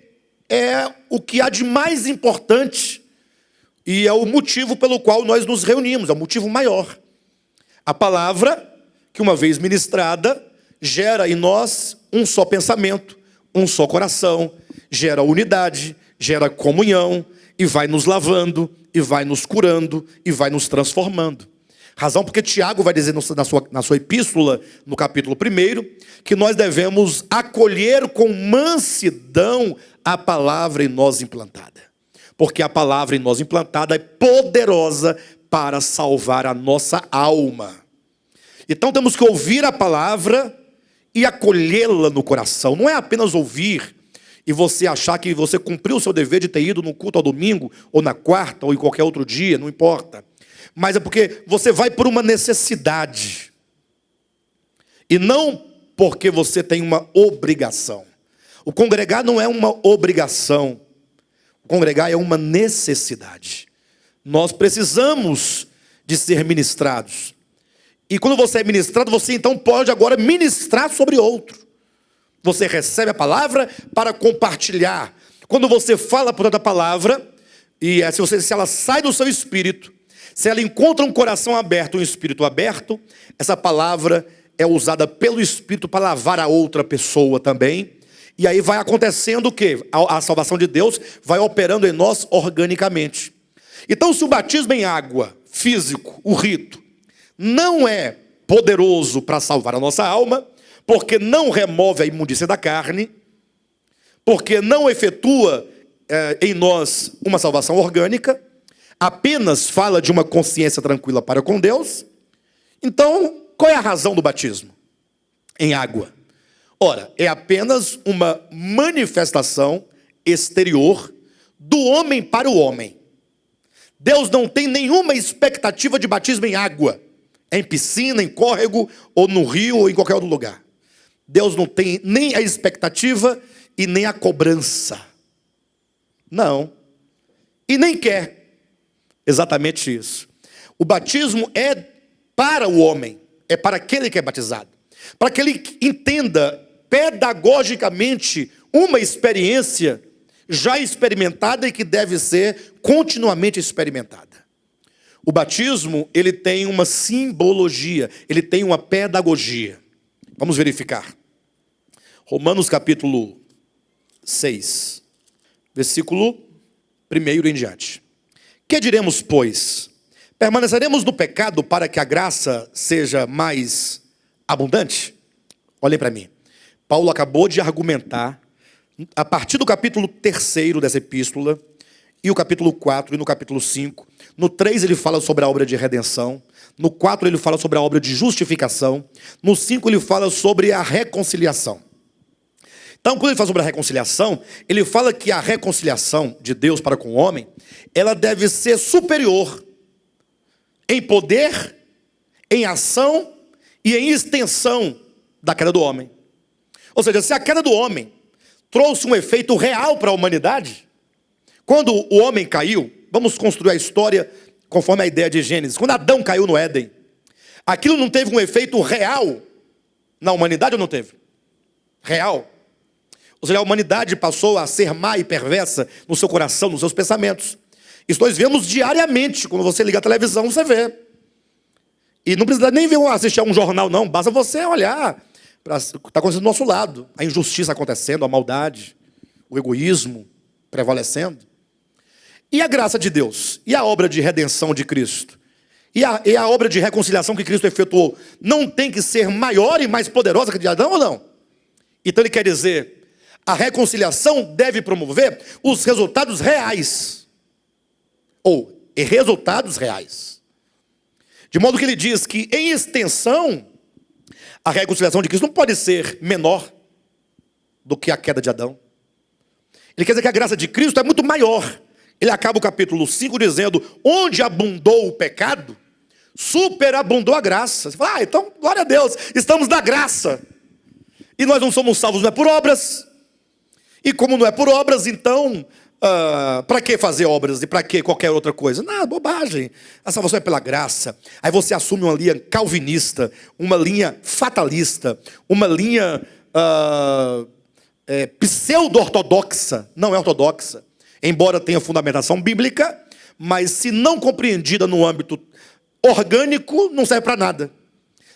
é o que há de mais importante e é o motivo pelo qual nós nos reunimos, é o motivo maior. A palavra, que uma vez ministrada, gera em nós um só pensamento, um só coração, gera unidade, gera comunhão, e vai nos lavando, e vai nos curando, e vai nos transformando. Razão porque Tiago vai dizer na sua epístola, no capítulo 1, que nós devemos acolher com mansidão a palavra em nós implantada. Porque a palavra em nós implantada é poderosa para salvar a nossa alma. Então temos que ouvir a palavra e acolhê-la no coração. Não é apenas ouvir e você achar que você cumpriu o seu dever de ter ido no culto ao domingo, ou na quarta, ou em qualquer outro dia, não importa. Mas é porque você vai por uma necessidade. E não porque você tem uma obrigação. O congregar não é uma obrigação. O congregar é uma necessidade. Nós precisamos de ser ministrados. E quando você é ministrado, você então pode agora ministrar sobre outro. Você recebe a palavra para compartilhar. Quando você fala por outra palavra, e se ela sai do seu espírito, se ela encontra um coração aberto, um espírito aberto, essa palavra é usada pelo Espírito para lavar a outra pessoa também. E aí vai acontecendo o quê? A salvação de Deus vai operando em nós organicamente. Então, se o batismo em água, físico, o rito, não é poderoso para salvar a nossa alma, porque não remove a imundícia da carne, porque não efetua em nós uma salvação orgânica, apenas fala de uma consciência tranquila para com Deus, então qual é a razão do batismo em água? Ora, é apenas uma manifestação exterior do homem para o homem. Deus não tem nenhuma expectativa de batismo em água, em piscina, em córrego, ou no rio, ou em qualquer outro lugar. Deus não tem nem a expectativa e nem a cobrança. Não. E nem quer. Exatamente isso. O batismo é para o homem, é para aquele que é batizado. Para que ele entenda pedagogicamente uma experiência já experimentada e que deve ser continuamente experimentada. O batismo, ele tem uma simbologia, ele tem uma pedagogia. Vamos verificar. Romanos capítulo 6, versículo 1 em diante. Que diremos, pois? Permaneceremos no pecado para que a graça seja mais abundante? Olhem para mim. Paulo acabou de argumentar, a partir do capítulo 3 dessa epístola, e o capítulo 4 e no capítulo 5. No 3 ele fala sobre a obra de redenção. No 4 ele fala sobre a obra de justificação. No 5 ele fala sobre a reconciliação. Então, quando ele fala sobre a reconciliação, ele fala que a reconciliação de Deus para com o homem, ela deve ser superior em poder, em ação e em extensão da queda do homem. Ou seja, se a queda do homem trouxe um efeito real para a humanidade, quando o homem caiu, vamos construir a história conforme a ideia de Gênesis. Quando Adão caiu no Éden, aquilo não teve um efeito real na humanidade ou não teve? Real. Ou seja, a humanidade passou a ser má e perversa no seu coração, nos seus pensamentos. Isso nós vemos diariamente. Quando você liga a televisão, você vê. E não precisa nem assistir a um jornal, não. Basta você olhar Está acontecendo do nosso lado. A injustiça acontecendo, a maldade, o egoísmo prevalecendo. E a graça de Deus? E a obra de redenção de Cristo? E a obra de reconciliação que Cristo efetuou? Não tem que ser maior e mais poderosa que a de Adão ou não? Então ele quer dizer, a reconciliação deve promover os resultados reais. Ou resultados reais. De modo que ele diz que, em extensão, a reconciliação de Cristo não pode ser menor do que a queda de Adão. Ele quer dizer que a graça de Cristo é muito maior. Ele acaba o capítulo 5 dizendo, onde abundou o pecado, superabundou a graça. Você fala, então, glória a Deus, estamos na graça. E nós não somos salvos, não é por obras. E como não é por obras, então, para que fazer obras e para que qualquer outra coisa? Nada, bobagem. A salvação é pela graça. Aí você assume uma linha calvinista, uma linha fatalista, uma linha pseudo-ortodoxa. Não é ortodoxa, embora tenha fundamentação bíblica, mas se não compreendida no âmbito orgânico, não serve para nada.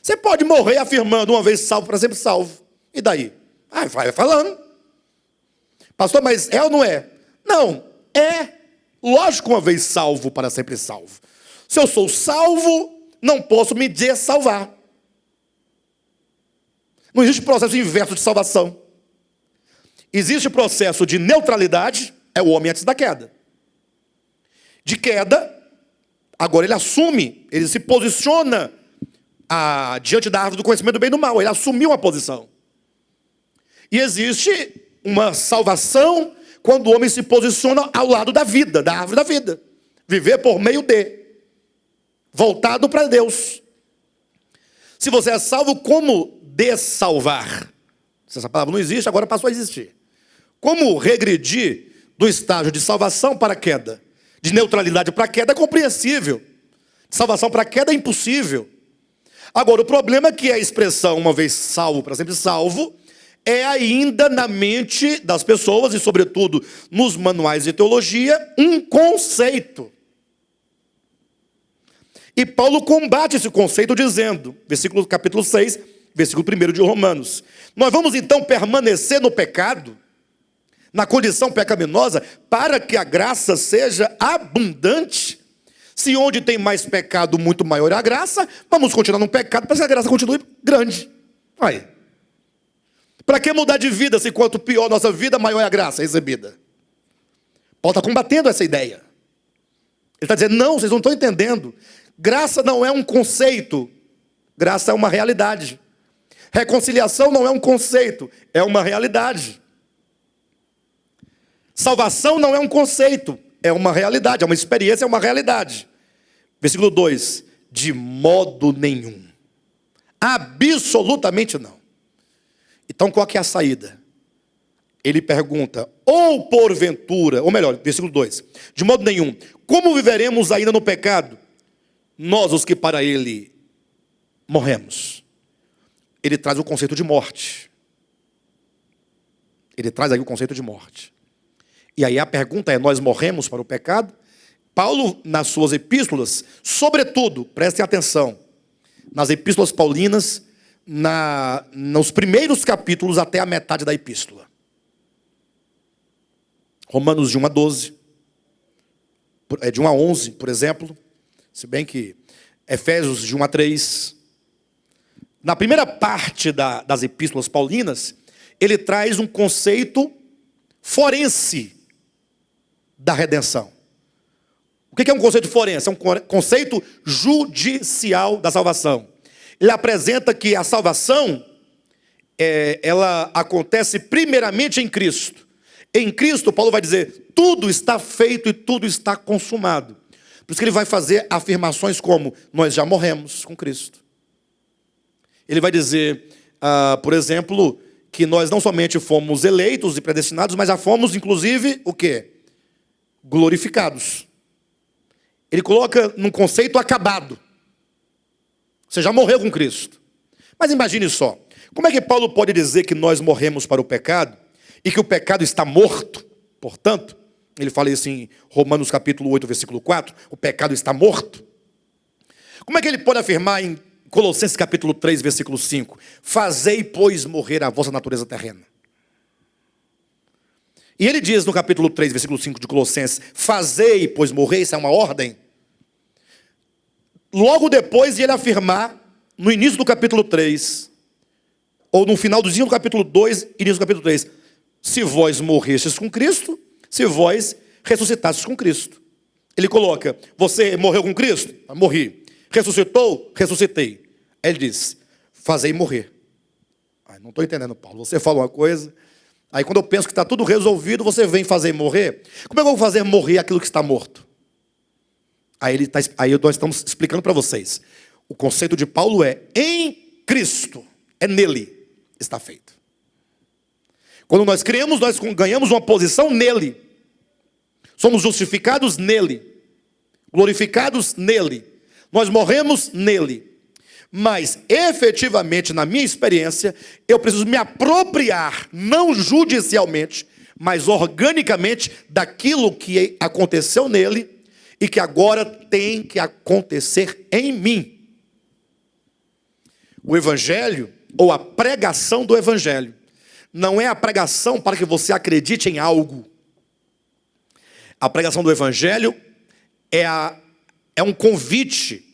Você pode morrer afirmando uma vez salvo, para sempre salvo. E daí? Vai falando. Pastor, mas é ou não é? Não, é. Lógico, uma vez salvo, para sempre salvo. Se eu sou salvo, não posso me dessalvar. Não existe processo inverso de salvação. Existe o processo de neutralidade, é o homem antes da queda. De queda, agora ele assume, ele se posiciona diante da árvore do conhecimento do bem e do mal. Ele assumiu uma posição. E existe uma salvação quando o homem se posiciona ao lado da vida, da árvore da vida. Viver por meio de, voltado para Deus. Se você é salvo, como dessalvar? Se essa palavra não existe, agora passou a existir. Como regredir do estágio de salvação para a queda? De neutralidade para a queda é compreensível. De salvação para a queda é impossível. Agora, o problema é que a expressão, uma vez salvo, para sempre salvo, é ainda na mente das pessoas, e sobretudo nos manuais de teologia, um conceito. E Paulo combate esse conceito dizendo, capítulo 6, versículo 1 de Romanos, nós vamos então permanecer no pecado, na condição pecaminosa, para que a graça seja abundante. Se onde tem mais pecado, muito maior é a graça, vamos continuar no pecado para que a graça continue grande. Aí. Para que mudar de vida, se quanto pior a nossa vida, maior é a graça recebida? Paulo está combatendo essa ideia. Ele está dizendo, não, vocês não estão entendendo. Graça não é um conceito, graça é uma realidade. Reconciliação não é um conceito, é uma realidade. Salvação não é um conceito, é uma realidade, é uma experiência, é uma realidade. Versículo 2, de modo nenhum. Absolutamente não. Então qual que é a saída? Ele pergunta, ou porventura, ou melhor, versículo 2, de modo nenhum, como viveremos ainda no pecado? Nós, os que para ele morremos. Ele traz o conceito de morte. Ele traz aí o conceito de morte. E aí a pergunta é, nós morremos para o pecado? Paulo, nas suas epístolas, sobretudo, prestem atenção, nas epístolas paulinas, nos primeiros capítulos até a metade da epístola. Romanos de 1 a 12, de 1 a 11, por exemplo, se bem que Efésios de 1 a 3. Na primeira parte das epístolas paulinas, ele traz um conceito forense da redenção. O que é um conceito forense? É um conceito judicial da salvação. Ele apresenta que a salvação, ela acontece primeiramente em Cristo. Em Cristo, Paulo vai dizer, tudo está feito e tudo está consumado. Por isso que ele vai fazer afirmações como, nós já morremos com Cristo. Ele vai dizer, por exemplo, que nós não somente fomos eleitos e predestinados, mas já fomos, inclusive, o quê? Glorificados. Ele coloca num conceito acabado. Você já morreu com Cristo. Mas imagine só, como é que Paulo pode dizer que nós morremos para o pecado e que o pecado está morto? Portanto, ele fala isso em Romanos capítulo 8, versículo 4, o pecado está morto. Como é que ele pode afirmar em Colossenses capítulo 3, versículo 5. Fazei, pois, morrer a vossa natureza terrena. E ele diz no capítulo 3, versículo 5 de Colossenses, fazei, pois morrer, isso é uma ordem. Logo depois de ele afirmar, no início do capítulo 3, ou no finalzinho do capítulo 2, início do capítulo 3, se vós morrestes com Cristo, se vós ressuscitastes com Cristo. Ele coloca, você morreu com Cristo? Morri. Ressuscitou? Ressuscitei. Aí ele diz, fazei morrer. Não estou entendendo, Paulo. Você fala uma coisa, aí quando eu penso que está tudo resolvido, você vem fazer morrer. Como é que eu vou fazer morrer aquilo que está morto? Aí nós estamos explicando para vocês. O conceito de Paulo é, em Cristo, é nele, está feito. Quando nós cremos, nós ganhamos uma posição nele. Somos justificados nele, glorificados nele. Nós morremos nele. Mas, efetivamente, na minha experiência, eu preciso me apropriar, não judicialmente, mas organicamente, daquilo que aconteceu nele e que agora tem que acontecer em mim. O Evangelho, ou a pregação do Evangelho, não é a pregação para que você acredite em algo. A pregação do Evangelho é um convite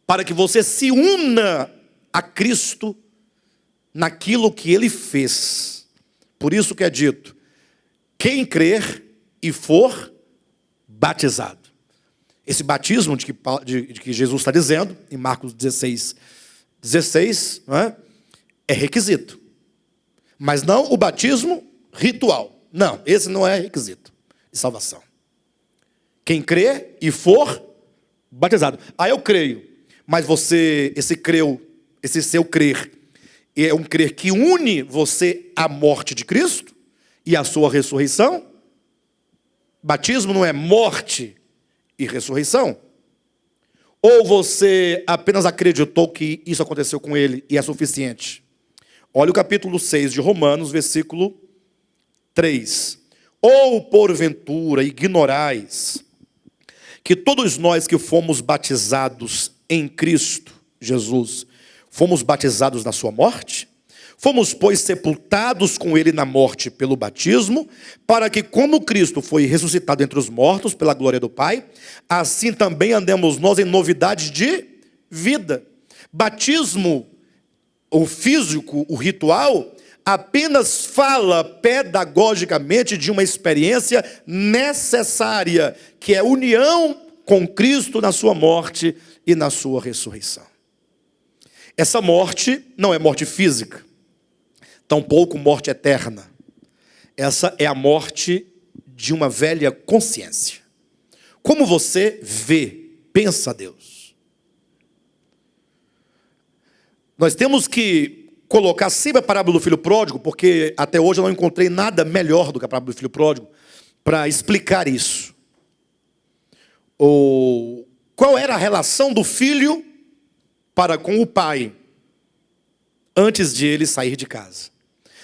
para que você se una a Cristo naquilo que Ele fez. Por isso que é dito, quem crer e for batizado. Esse batismo de que Jesus está dizendo, em Marcos 16, não é requisito. Mas não o batismo ritual. Não, esse não é requisito de salvação. Quem crê e for batizado. Eu creio. Mas esse seu crer, é um crer que une você à morte de Cristo e à sua ressurreição. Batismo não é morte e ressurreição. Ou você apenas acreditou que isso aconteceu com ele e é suficiente? Olha o capítulo 6 de Romanos, versículo 3. Ou porventura ignorais que todos nós que fomos batizados em Cristo Jesus, fomos batizados na sua morte? Fomos, pois, sepultados com ele na morte pelo batismo, para que, como Cristo foi ressuscitado entre os mortos pela glória do Pai, assim também andemos nós em novidade de vida. Batismo, o físico, o ritual, apenas fala pedagogicamente de uma experiência necessária, que é união com Cristo na sua morte e na sua ressurreição. Essa morte não é morte física, tampouco morte eterna. Essa é a morte de uma velha consciência. Como você vê, pensa Deus. Nós temos que colocar sempre a parábola do filho pródigo, porque até hoje eu não encontrei nada melhor do que a parábola do filho pródigo para explicar isso. Qual era a relação do filho para com o pai antes de ele sair de casa?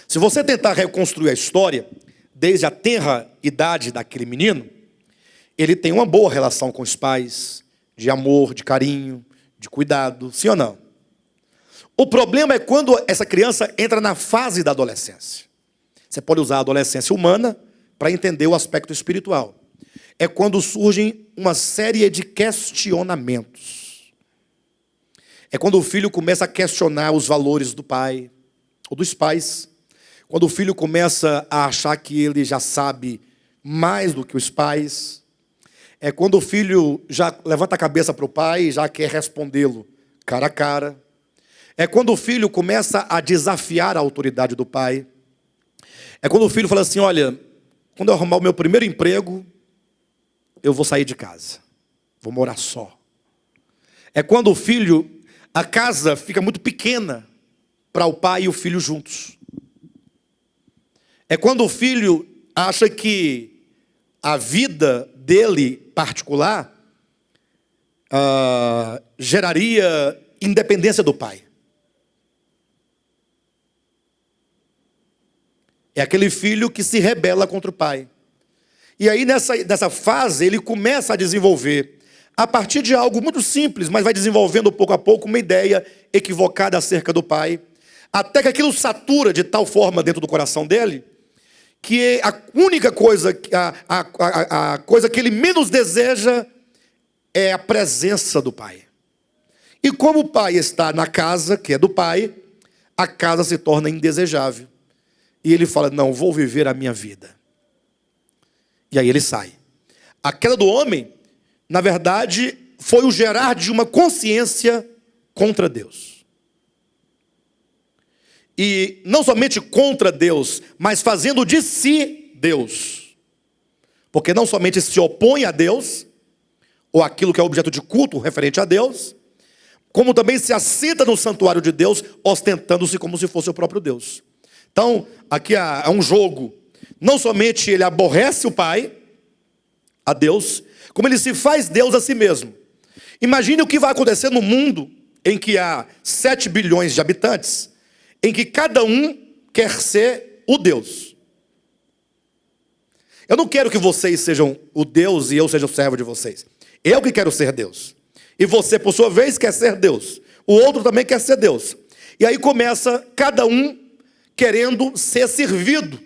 Se você tentar reconstruir a história, desde a tenra idade daquele menino, ele tem uma boa relação com os pais, de amor, de carinho, de cuidado, sim ou não? O problema é quando essa criança entra na fase da adolescência. Você pode usar a adolescência humana para entender o aspecto espiritual. É quando surgem uma série de questionamentos. É quando o filho começa a questionar os valores do pai ou dos pais. Quando o filho começa a achar que ele já sabe mais do que os pais. É quando o filho já levanta a cabeça para o pai e já quer respondê-lo cara a cara. É quando o filho começa a desafiar a autoridade do pai. É quando o filho fala assim, olha, quando eu arrumar o meu primeiro emprego, eu vou sair de casa. Vou morar só. É quando o filho, a casa fica muito pequena para o pai e o filho juntos. É quando o filho acha que a vida dele particular geraria independência do pai. É aquele filho que se rebela contra o pai. E aí nessa fase ele começa a desenvolver a partir de algo muito simples, mas vai desenvolvendo pouco a pouco uma ideia equivocada acerca do pai, até que aquilo satura de tal forma dentro do coração dele, que a única coisa, a coisa que ele menos deseja é a presença do pai. E como o pai está na casa, que é do pai, a casa se torna indesejável. E ele fala, não, vou viver a minha vida. E aí ele sai. A queda do homem, na verdade, foi o gerar de uma consciência contra Deus. E não somente contra Deus, mas fazendo de si Deus. Porque não somente se opõe a Deus, ou aquilo que é objeto de culto referente a Deus, como também se assenta no santuário de Deus, ostentando-se como se fosse o próprio Deus. Então, aqui há um jogo. Não somente ele aborrece o Pai, a Deus, como ele se faz Deus a si mesmo. Imagine o que vai acontecer no mundo em que há 7 bilhões de habitantes, em que cada um quer ser o Deus. Eu não quero que vocês sejam o Deus e eu seja o servo de vocês. Eu que quero ser Deus. E você, por sua vez, quer ser Deus. O outro também quer ser Deus. E aí começa cada um querendo ser servido.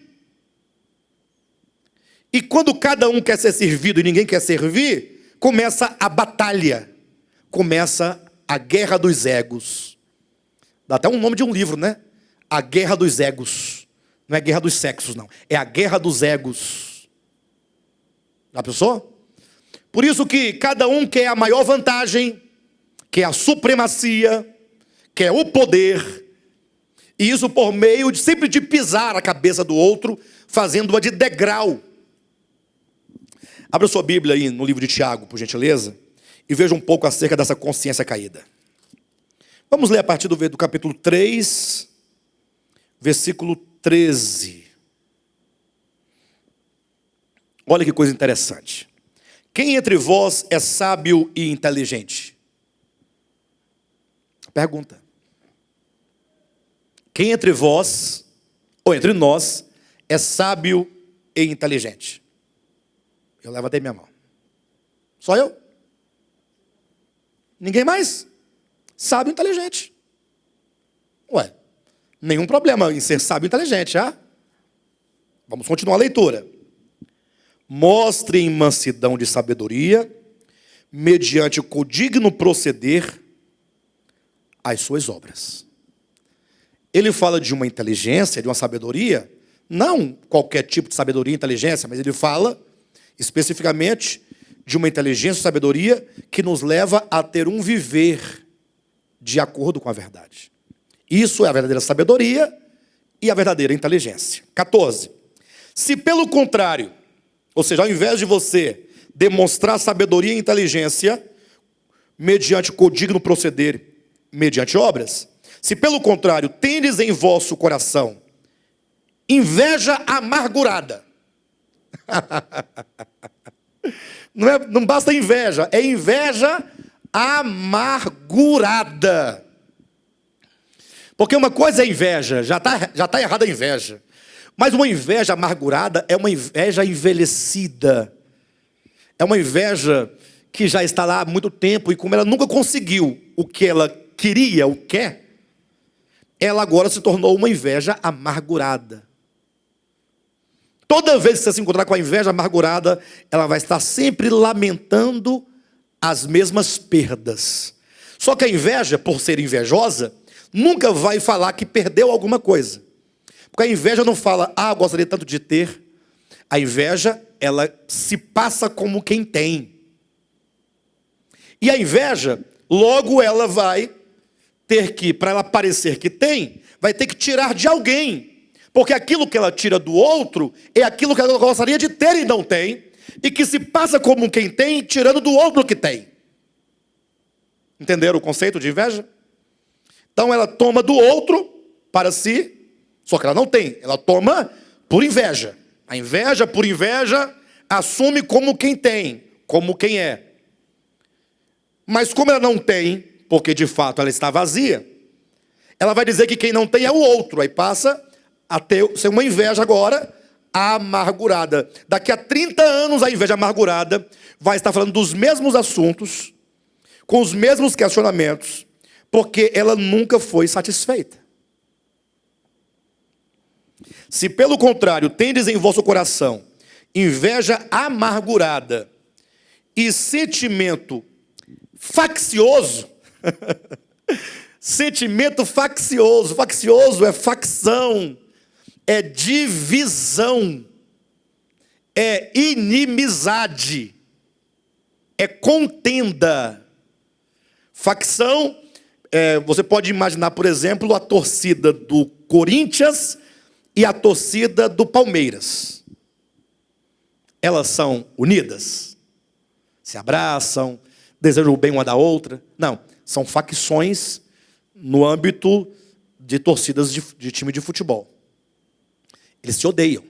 E quando cada um quer ser servido e ninguém quer servir, começa a batalha. Começa a guerra dos egos. Dá até um nome de um livro, né? A guerra dos egos. Não é guerra dos sexos, não. É a guerra dos egos. Já pensou? Por isso que cada um quer a maior vantagem, quer a supremacia, quer o poder. E isso por meio de sempre de pisar a cabeça do outro, fazendo-a de degrau. Abra sua Bíblia aí no livro de Tiago, por gentileza, e veja um pouco acerca dessa consciência caída. Vamos ler a partir do capítulo 3, versículo 13. Olha que coisa interessante. Quem entre vós é sábio e inteligente? Pergunta. Quem entre vós, ou entre nós, é sábio e inteligente? Eu levantei minha mão. Só eu? Ninguém mais? Sábio e inteligente. Ué, nenhum problema em ser sábio e inteligente, ah? Vamos continuar a leitura. Mostrem mansidão de sabedoria, mediante o codigno proceder às suas obras. Ele fala de uma inteligência, de uma sabedoria, não qualquer tipo de sabedoria e inteligência, mas ele fala especificamente de uma inteligência e sabedoria que nos leva a ter um viver de acordo com a verdade. Isso é a verdadeira sabedoria e a verdadeira inteligência. 14. Se pelo contrário, ou seja, ao invés de você demonstrar sabedoria e inteligência, mediante codigno proceder, mediante obras, se pelo contrário tendes em vosso coração inveja amargurada, não basta inveja, é inveja amargurada. Porque uma coisa é inveja, já tá errada a inveja. Mas uma inveja amargurada é uma inveja envelhecida. É uma inveja que já está lá há muito tempo e como ela nunca conseguiu o que ela queria, o quer, ela agora se tornou uma inveja amargurada. Toda vez que você se encontrar com a inveja amargurada, ela vai estar sempre lamentando as mesmas perdas. Só que a inveja, por ser invejosa, nunca vai falar que perdeu alguma coisa. Porque a inveja não fala, eu gostaria tanto de ter. A inveja, ela se passa como quem tem. E a inveja, logo ela vai ter que, para ela parecer que tem, vai ter que tirar de alguém. Porque aquilo que ela tira do outro é aquilo que ela gostaria de ter e não tem. E que se passa como quem tem, tirando do outro que tem. Entenderam o conceito de inveja? Então ela toma do outro para si, só que ela não tem. Ela toma por inveja. A inveja, por inveja, assume como quem tem, como quem é. Mas como ela não tem, porque de fato ela está vazia, ela vai dizer que quem não tem é o outro. Aí passa a ser uma inveja agora amargurada. Daqui a 30 anos, a inveja amargurada vai estar falando dos mesmos assuntos, com os mesmos questionamentos, porque ela nunca foi satisfeita. Se pelo contrário tendes em vosso coração inveja amargurada e sentimento faccioso, sentimento faccioso, faccioso é facção, é divisão, é inimizade, é contenda. Facção, você pode imaginar, por exemplo, a torcida do Corinthians e a torcida do Palmeiras. Elas são unidas, se abraçam, desejam o bem uma da outra. Não, são facções no âmbito de torcidas de time de futebol. Eles se odeiam.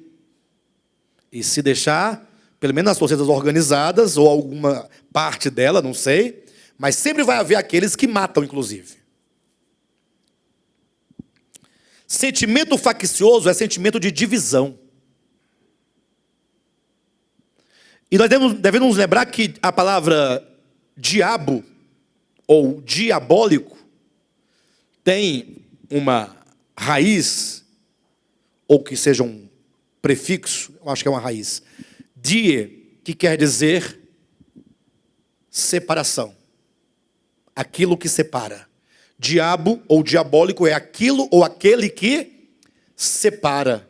E se deixar, pelo menos nas torcidas organizadas, ou alguma parte dela, não sei, mas sempre vai haver aqueles que matam, inclusive. Sentimento faccioso é sentimento de divisão. E nós devemos nos lembrar que a palavra diabo, ou diabólico, tem uma raiz, ou que seja um prefixo, eu acho que é uma raiz, die, que quer dizer separação. Aquilo que separa. Diabo ou diabólico é aquilo ou aquele que separa.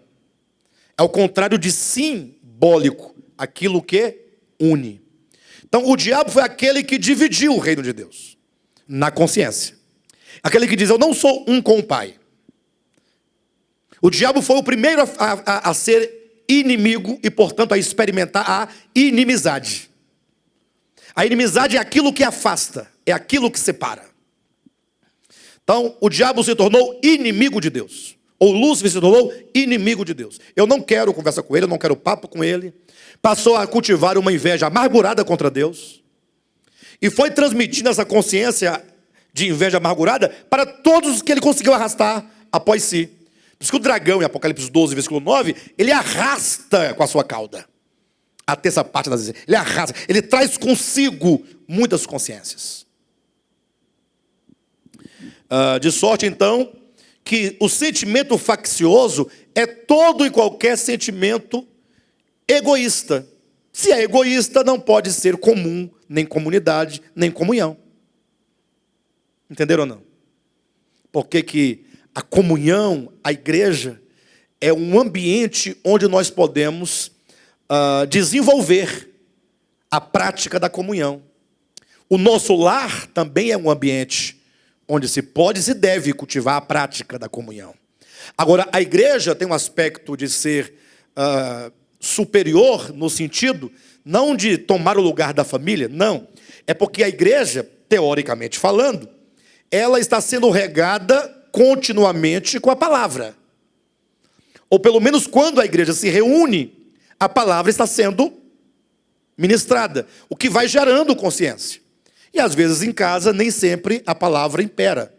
É o contrário de simbólico, aquilo que une. Então o diabo foi aquele que dividiu o reino de Deus na consciência. Aquele que diz, eu não sou um com o Pai. O diabo foi o primeiro a ser inimigo e, portanto, a experimentar a inimizade. A inimizade é aquilo que afasta, é aquilo que separa. Então, o diabo se tornou inimigo de Deus. Ou Lúcifer se tornou inimigo de Deus. Eu não quero conversa com ele, eu não quero papo com ele. Passou a cultivar uma inveja amargurada contra Deus. E foi transmitindo essa consciência de inveja amargurada para todos os que ele conseguiu arrastar após si. Por isso que o dragão, em Apocalipse 12, versículo 9, ele arrasta com a sua cauda. A terça parte das vezes. Ele arrasta, ele traz consigo muitas consciências. De sorte, então, que o sentimento faccioso é todo e qualquer sentimento egoísta. Se é egoísta, não pode ser comum, nem comunidade, nem comunhão. Entenderam ou não? Porque que a comunhão, a igreja, é um ambiente onde nós podemos desenvolver a prática da comunhão. O nosso lar também é um ambiente onde se pode e se deve cultivar a prática da comunhão. Agora, a igreja tem um aspecto de ser superior no sentido, não de tomar o lugar da família, não. É porque a igreja, teoricamente falando, ela está sendo regada continuamente com a palavra. Ou pelo menos quando a igreja se reúne, a palavra está sendo ministrada, o que vai gerando consciência. E às vezes em casa nem sempre a palavra impera.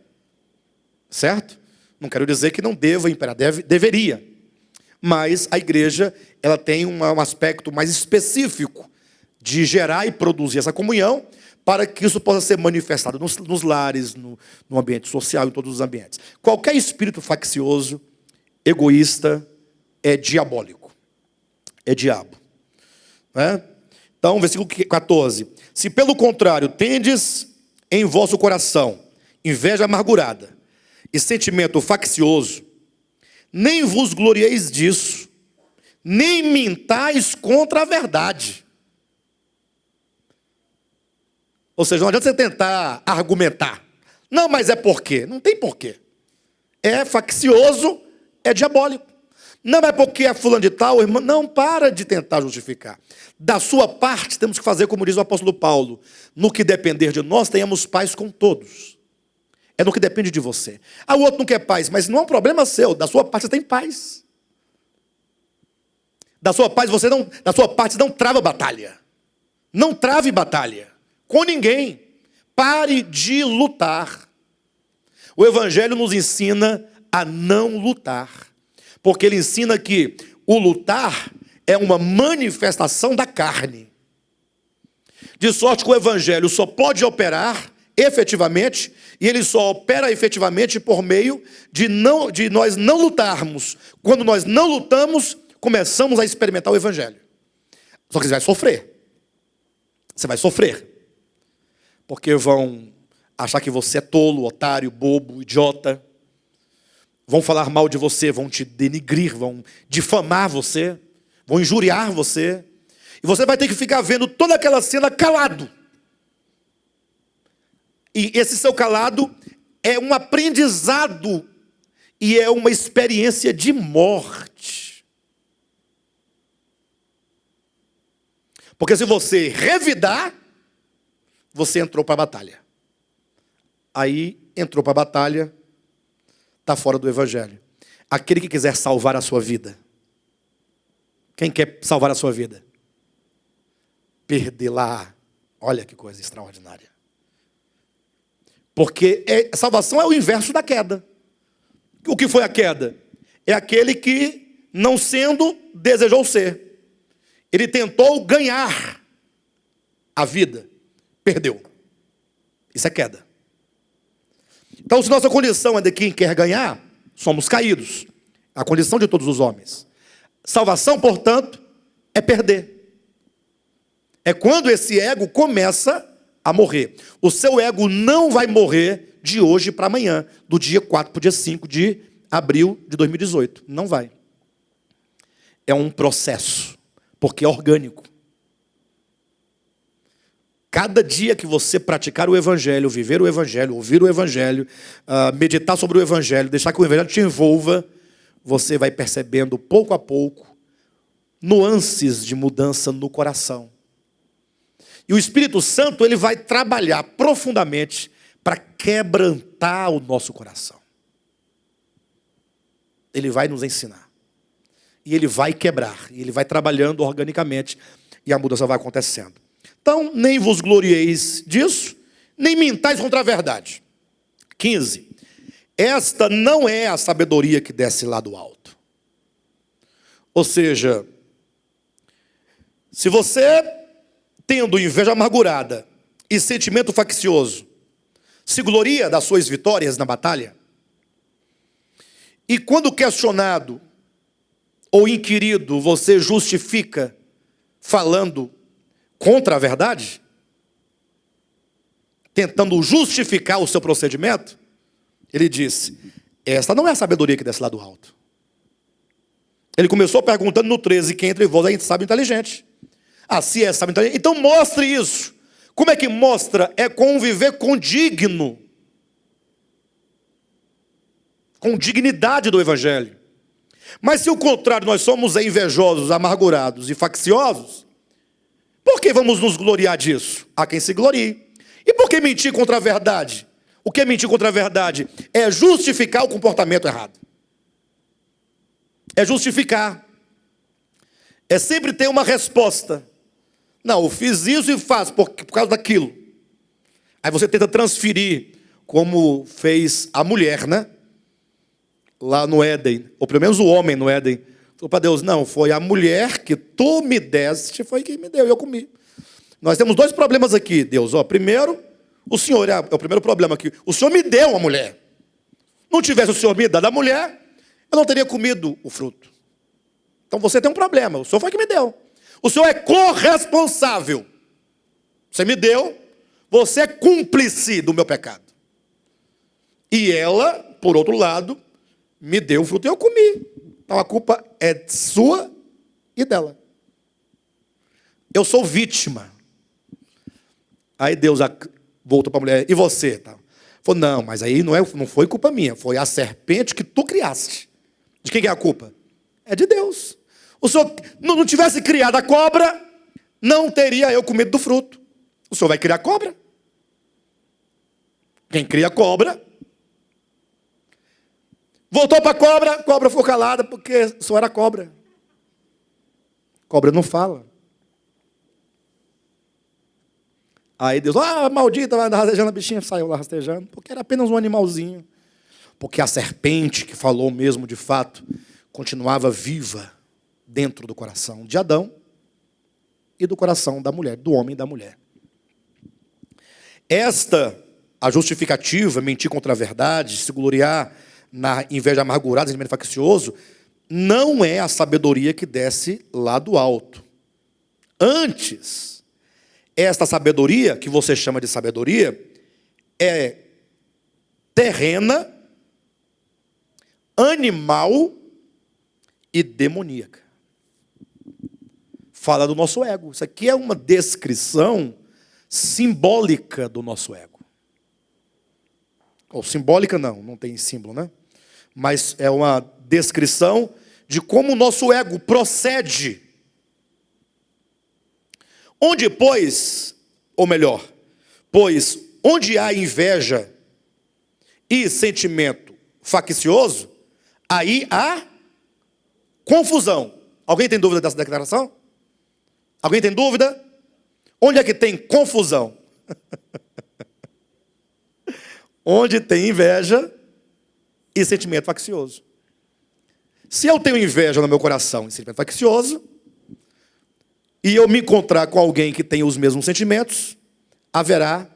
Certo? Não quero dizer que não deva imperar, deveria. Mas a igreja, ela tem um aspecto mais específico de gerar e produzir essa comunhão para que isso possa ser manifestado nos lares, no ambiente social, em todos os ambientes. Qualquer espírito faccioso, egoísta, é diabólico. É diabo. Né? Então, versículo 14. Se pelo contrário tendes em vosso coração inveja amargurada e sentimento faccioso, nem vos glorieis disso, nem mintais contra a verdade. Ou seja, não adianta você tentar argumentar. Não, mas é porquê. Não tem porquê. É faccioso, é diabólico. Não é porque é fulano de tal, irmão. Não, para de tentar justificar. Da sua parte, temos que fazer como diz o apóstolo Paulo. No que depender de nós, tenhamos paz com todos. É no que depende de você. O outro não quer paz, mas não é um problema seu. Da sua parte, você tem paz. Da sua parte, você não trava batalha. Não trave batalha. Com ninguém. Pare de lutar. O Evangelho nos ensina a não lutar. Porque ele ensina que o lutar é uma manifestação da carne. De sorte que o evangelho só pode operar efetivamente, e ele só opera efetivamente por meio de nós não lutarmos. Quando nós não lutamos, começamos a experimentar o evangelho. Só que você vai sofrer. Você vai sofrer. Porque vão achar que você é tolo, otário, bobo, idiota. Vão falar mal de você, vão te denigrir, vão difamar você, vão injuriar você. E você vai ter que ficar vendo toda aquela cena calado. E esse seu calado é um aprendizado e é uma experiência de morte. Porque se você revidar, você entrou para a batalha. Aí entrou para a batalha, está fora do evangelho. Aquele que quiser salvar a sua vida. Quem quer salvar a sua vida? Perdê-la. Olha que coisa extraordinária. Porque salvação é o inverso da queda. O que foi a queda? É aquele que, não sendo, desejou ser. Ele tentou ganhar a vida. Perdeu. Isso é queda. Então, se nossa condição é de quem quer ganhar, somos caídos. A condição de todos os homens. Salvação, portanto, é perder. É quando esse ego começa a morrer. O seu ego não vai morrer de hoje para amanhã, do dia 4 para o dia 5 de abril de 2018. Não vai. É um processo, porque é orgânico. Cada dia que você praticar o evangelho, viver o evangelho, ouvir o evangelho, meditar sobre o evangelho, deixar que o evangelho te envolva, você vai percebendo pouco a pouco nuances de mudança no coração. E o Espírito Santo, ele vai trabalhar profundamente para quebrantar o nosso coração. Ele vai nos ensinar. E ele vai quebrar. E ele vai trabalhando organicamente. E a mudança vai acontecendo. Então, nem vos glorieis disso, nem mintais contra a verdade. 15. Esta não é a sabedoria que desce lá do alto. Ou seja, se você, tendo inveja amargurada e sentimento faccioso, se gloria das suas vitórias na batalha, e quando questionado ou inquirido, você justifica falando contra a verdade, tentando justificar o seu procedimento, ele disse, esta não é a sabedoria que desce lá do alto. Ele começou perguntando no 13, quem entre vós é sábio e inteligente. Ah, se é sábio e inteligente, então mostre isso. Como é que mostra? É conviver condigno. Com dignidade do evangelho. Mas se o contrário, nós somos invejosos, amargurados e facciosos, por que vamos nos gloriar disso? Há quem se glorie. E por que mentir contra a verdade? O que é mentir contra a verdade? É justificar o comportamento errado. É justificar. É sempre ter uma resposta. Não, eu fiz isso e faço por causa daquilo. Aí você tenta transferir, como fez a mulher, né? Lá no Éden, ou pelo menos o homem no Éden. Falou para Deus, não, foi a mulher que tu me deste, foi quem me deu, e eu comi. Nós temos dois problemas aqui, Deus. Primeiro, o Senhor é o primeiro problema aqui. O Senhor me deu a mulher. Não tivesse o Senhor me dado a mulher, eu não teria comido o fruto. Então você tem um problema, o Senhor foi que me deu. O Senhor é corresponsável. Você me deu, você é cúmplice do meu pecado. E ela, por outro lado, me deu o fruto e eu comi. Então a culpa é sua e dela. Eu sou vítima. Aí Deus voltou para a mulher, e você? Falou, não, mas aí não foi culpa minha, foi a serpente que tu criaste. De quem é a culpa? É de Deus. O Senhor não tivesse criado a cobra, não teria eu comido do fruto. O Senhor vai criar a cobra. Quem cria a cobra. Voltou para a cobra ficou calada, porque só era cobra. Cobra não fala. Aí Deus, maldita, vai rastejando, a bichinha saiu lá rastejando, porque era apenas um animalzinho. Porque a serpente, que falou mesmo de fato, continuava viva dentro do coração de Adão e do coração da mulher, do homem e da mulher. A justificativa, mentir contra a verdade, se gloriar na inveja amargurada, sentimento faccioso, não é a sabedoria que desce lá do alto. Antes, esta sabedoria, que você chama de sabedoria, é terrena, animal e demoníaca. Fala do nosso ego. Isso aqui é uma descrição simbólica do nosso ego. Ou simbólica não tem símbolo, né? Mas é uma descrição de como o nosso ego procede. Onde, pois, ou melhor, pois onde há inveja e sentimento faccioso, aí há confusão. Alguém tem dúvida dessa declaração? Alguém tem dúvida? Onde é que tem confusão? Onde tem inveja e sentimento faccioso. Se eu tenho inveja no meu coração e sentimento faccioso, e eu me encontrar com alguém que tem os mesmos sentimentos, haverá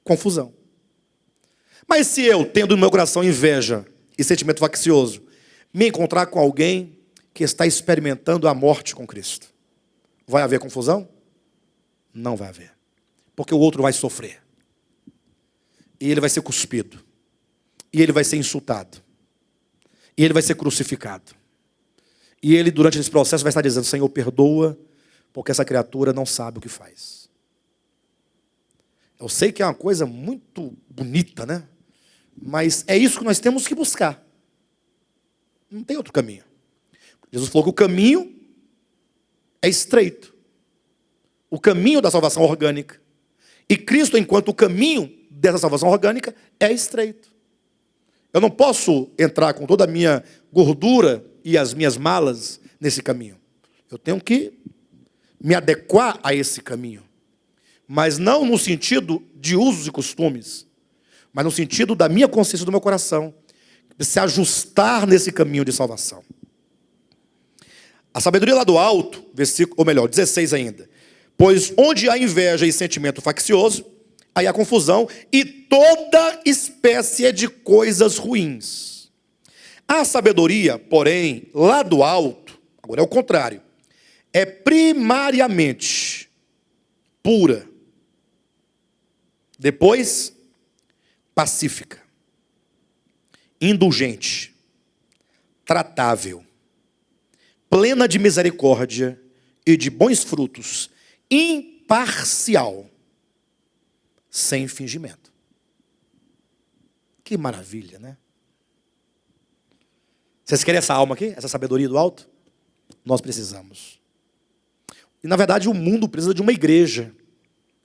confusão. Mas se eu, tendo no meu coração inveja e sentimento faccioso, me encontrar com alguém que está experimentando a morte com Cristo, vai haver confusão? Não vai haver. Porque o outro vai sofrer. E ele vai ser cuspido. E ele vai ser insultado. E ele vai ser crucificado. E ele, durante esse processo, vai estar dizendo: Senhor, perdoa, porque essa criatura não sabe o que faz. Eu sei que é uma coisa muito bonita, né? Mas é isso que nós temos que buscar. Não tem outro caminho. Jesus falou que o caminho é estreito. O caminho da salvação orgânica. E Cristo, enquanto o caminho dessa salvação orgânica, é estreito. Eu não posso entrar com toda a minha gordura e as minhas malas nesse caminho. Eu tenho que me adequar a esse caminho. Mas não no sentido de usos e costumes, mas no sentido da minha consciência, do meu coração, de se ajustar nesse caminho de salvação. A sabedoria lá do alto, versículo, ou melhor, 16 ainda. Pois onde há inveja e sentimento faccioso, aí há confusão e toda espécie de coisas ruins. A sabedoria, porém, lá do alto, agora é o contrário, é primariamente pura, depois pacífica, indulgente, tratável, plena de misericórdia e de bons frutos, imparcial, sem fingimento. Que maravilha, né? Vocês querem essa alma aqui? Essa sabedoria do alto? Nós precisamos. E na verdade o mundo precisa de uma igreja.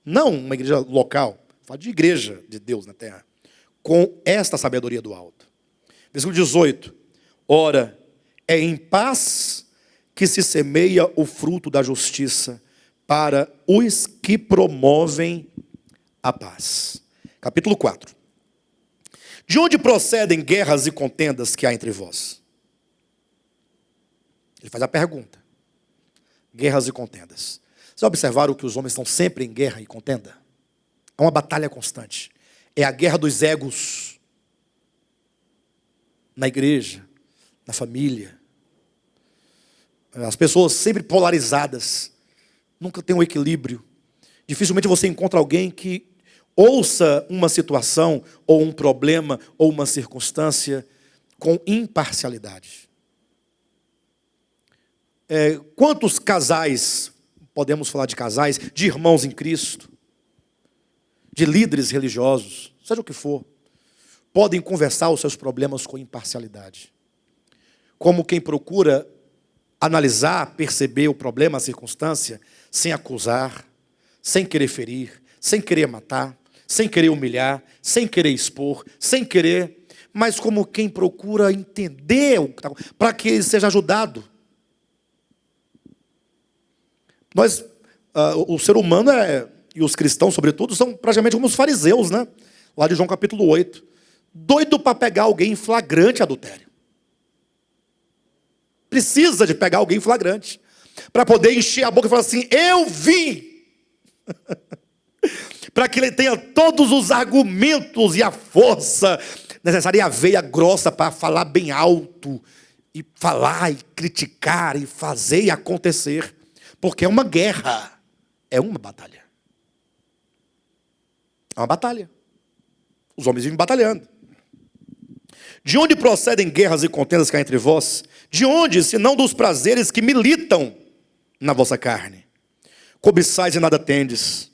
Não uma igreja local. Falo de igreja de Deus na terra. Com esta sabedoria do alto. Versículo 18. Ora, é em paz que se semeia o fruto da justiça para os que promovem a paz. Capítulo 4. De onde procedem guerras e contendas que há entre vós? Ele faz a pergunta. Guerras e contendas. Vocês observaram que os homens estão sempre em guerra e contenda? É uma batalha constante. É a guerra dos egos. Na igreja, na família. As pessoas sempre polarizadas. Nunca tem um equilíbrio. Dificilmente você encontra alguém que ouça uma situação, ou um problema, ou uma circunstância com imparcialidade. Quantos casais, podemos falar de casais, de irmãos em Cristo, de líderes religiosos, seja o que for, podem conversar os seus problemas com imparcialidade. Como quem procura analisar, perceber o problema, a circunstância, sem acusar, sem querer ferir, sem querer matar, sem querer humilhar, sem querer expor, sem querer, mas como quem procura entender para que ele seja ajudado. O ser humano e os cristãos, sobretudo, são praticamente como os fariseus, né? Lá de João capítulo 8. Doido para pegar alguém em flagrante adultério. precisa de pegar alguém flagrante para poder encher a boca e falar assim: eu vi. Para que ele tenha todos os argumentos e a força necessária e a veia grossa para falar bem alto, e falar, e criticar, e fazer e acontecer. Porque é uma guerra, é uma batalha. É uma batalha. Os homens vivem batalhando. De onde procedem guerras e contendas que há entre vós? De onde, senão dos prazeres que militam na vossa carne? Cobiçais e nada tendes,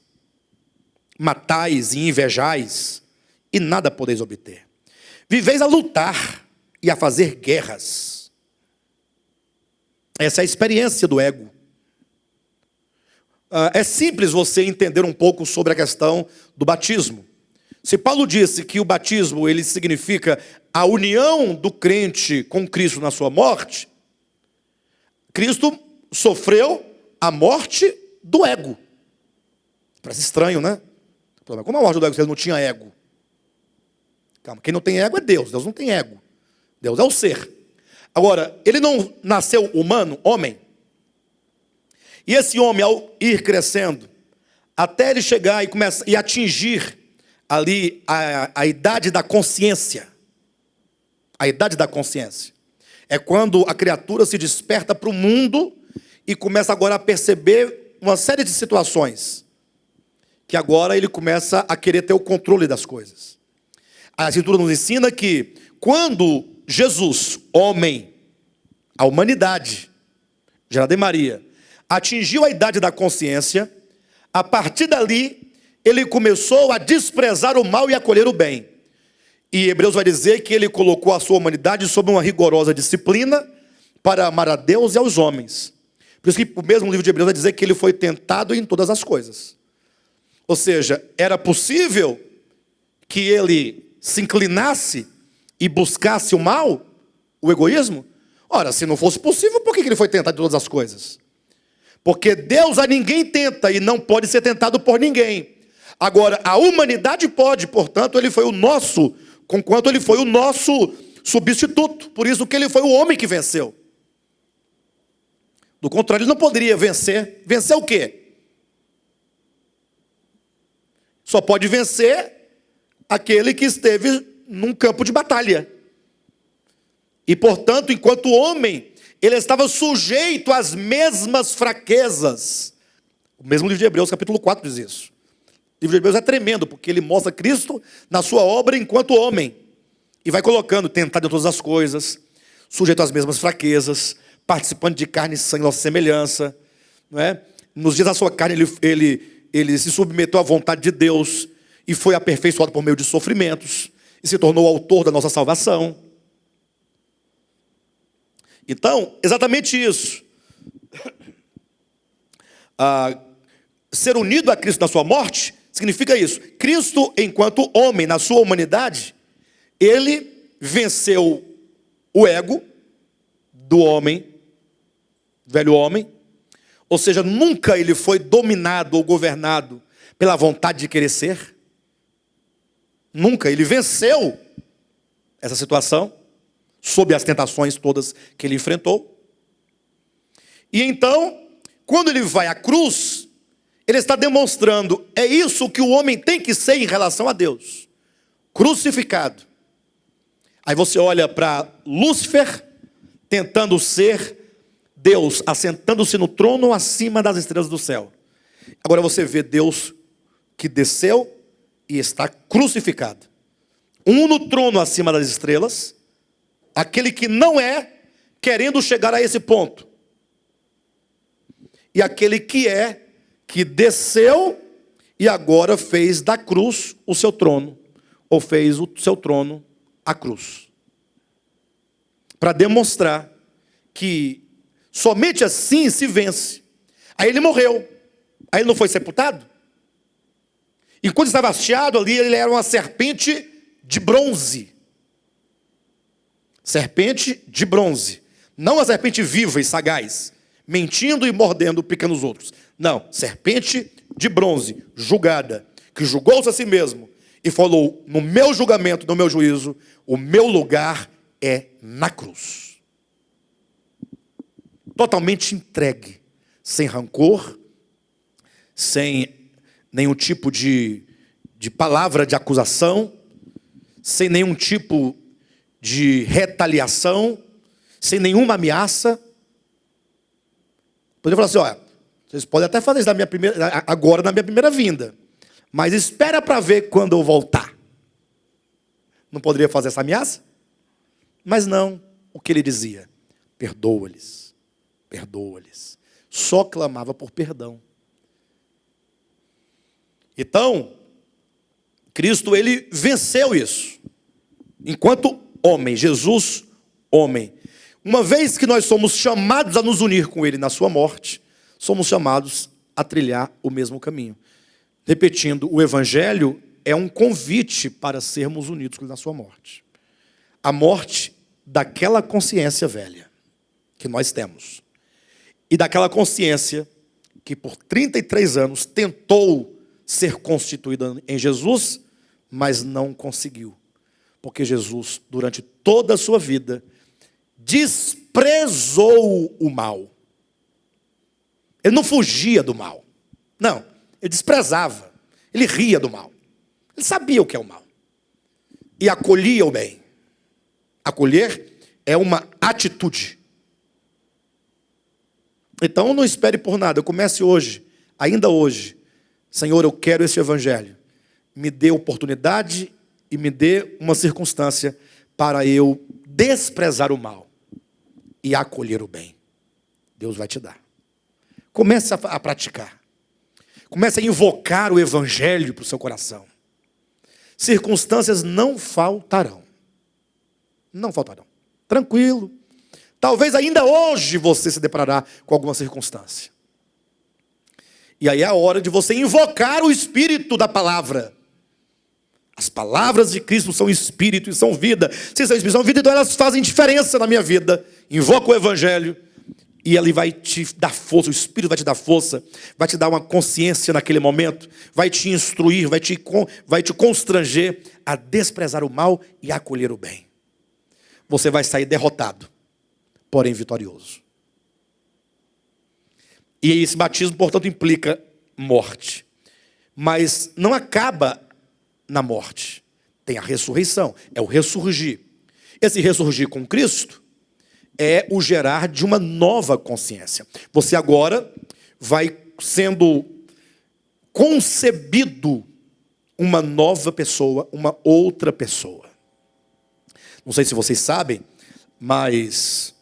matais e invejais, e nada podeis obter. Viveis a lutar e a fazer guerras. Essa é a experiência do ego. É simples você entender um pouco sobre a questão do batismo. Se Paulo disse que o batismo ele significa a união do crente com Cristo na sua morte, Cristo sofreu a morte do ego. Parece estranho, né? Como a morte do ego se ele não tinha ego? Calma, quem não tem ego é Deus. Deus não tem ego. Deus é o ser. Agora, ele não nasceu humano, homem. E esse homem, ao ir crescendo, até ele chegar e atingir ali a idade da consciência. A idade da consciência. É quando a criatura se desperta para o mundo e começa agora a perceber uma série de situações. Que agora ele começa a querer ter o controle das coisas. A Escritura nos ensina que quando Jesus, homem, a humanidade, gerada em Maria, atingiu a idade da consciência, a partir dali, ele começou a desprezar o mal e a acolher o bem. E Hebreus vai dizer que ele colocou a sua humanidade sob uma rigorosa disciplina para amar a Deus e aos homens. Por isso que o mesmo livro de Hebreus vai dizer que ele foi tentado em todas as coisas. Ou seja, era possível que ele se inclinasse e buscasse o mal, o egoísmo? Ora, se não fosse possível, por que ele foi tentado em todas as coisas? Porque Deus a ninguém tenta e não pode ser tentado por ninguém. Agora, a humanidade pode, portanto, ele foi o nosso, conquanto ele foi o nosso substituto. Por isso que ele foi o homem que venceu. Do contrário, ele não poderia vencer. Vencer o quê? Só pode vencer aquele que esteve num campo de batalha. E, portanto, enquanto homem, ele estava sujeito às mesmas fraquezas. O mesmo livro de Hebreus, capítulo 4, diz isso. O livro de Hebreus é tremendo, porque ele mostra Cristo na sua obra enquanto homem. E vai colocando, tentado em todas as coisas, sujeito às mesmas fraquezas, participando de carne e sangue, nossa semelhança. Não é? Nos dias da sua carne, ele se submeteu à vontade de Deus e foi aperfeiçoado por meio de sofrimentos e se tornou autor da nossa salvação. Então, exatamente isso. Ser unido a Cristo na sua morte significa isso. Cristo, enquanto homem, na sua humanidade, ele venceu o ego do homem, velho homem. Ou seja, nunca ele foi dominado ou governado pela vontade de querer ser. Nunca. Ele venceu essa situação, sob as tentações todas que ele enfrentou. E então, quando ele vai à cruz, ele está demonstrando, é isso que o homem tem que ser em relação a Deus. Crucificado. Aí você olha para Lúcifer, tentando ser Deus, assentando-se no trono acima das estrelas do céu. Agora você vê Deus que desceu e está crucificado. Um no trono acima das estrelas, aquele que não é, querendo chegar a esse ponto. E aquele que é, que desceu e agora fez da cruz o seu trono, ou fez o seu trono a cruz. Para demonstrar que somente assim se vence. Aí ele morreu. Aí ele não foi sepultado? Enquanto estava hasteado ali, ele era uma serpente de bronze. Serpente de bronze. Não a serpente viva e sagaz, mentindo e mordendo, picando os outros. Não, serpente de bronze, julgada, que julgou-se a si mesmo e falou, no meu julgamento, no meu juízo, o meu lugar é na cruz. totalmente entregue, sem rancor, sem nenhum tipo de palavra de acusação, sem nenhum tipo de retaliação, sem nenhuma ameaça. Poderia falar assim, olha, vocês podem até fazer isso agora na minha primeira vinda, mas espera para ver quando eu voltar. Não poderia fazer essa ameaça? Mas não, o que ele dizia? Perdoa-lhes, perdoa-lhes. Só clamava por perdão. Então, Cristo, ele venceu isso. Enquanto homem, Jesus, homem. Uma vez que nós somos chamados a nos unir com ele na sua morte, somos chamados a trilhar o mesmo caminho. Repetindo, o Evangelho é um convite para sermos unidos com ele na sua morte. A morte daquela consciência velha que nós temos. E daquela consciência que por 33 anos tentou ser constituída em Jesus, mas não conseguiu. Porque Jesus, durante toda a sua vida, desprezou o mal. Ele não fugia do mal. Não, ele desprezava. Ele ria do mal. Ele sabia o que é o mal. E acolhia o bem. Acolher é uma atitude. Então não espere por nada. Comece hoje, ainda hoje. Senhor, eu quero esse Evangelho. Me dê oportunidade e me dê uma circunstância para eu desprezar o mal e acolher o bem. Deus vai te dar. Comece a praticar. Comece a invocar o Evangelho para o seu coração. Circunstâncias não faltarão. Não faltarão. Tranquilo. Talvez ainda hoje você se deparará com alguma circunstância. E aí é a hora de você invocar o Espírito da palavra. As palavras de Cristo são Espírito e são vida. Se são Espírito e são vida, então elas fazem diferença na minha vida. Invoca o Evangelho e ele vai te dar força. O Espírito vai te dar força. Vai te dar uma consciência naquele momento. Vai te instruir, vai te constranger a desprezar o mal e a acolher o bem. Você vai sair derrotado, porém vitorioso. E esse batismo, portanto, implica morte. Mas não acaba na morte. Tem a ressurreição, é o ressurgir. Esse ressurgir com Cristo é o gerar de uma nova consciência. Você agora vai sendo concebido uma nova pessoa, uma outra pessoa. Não sei se vocês sabem, mas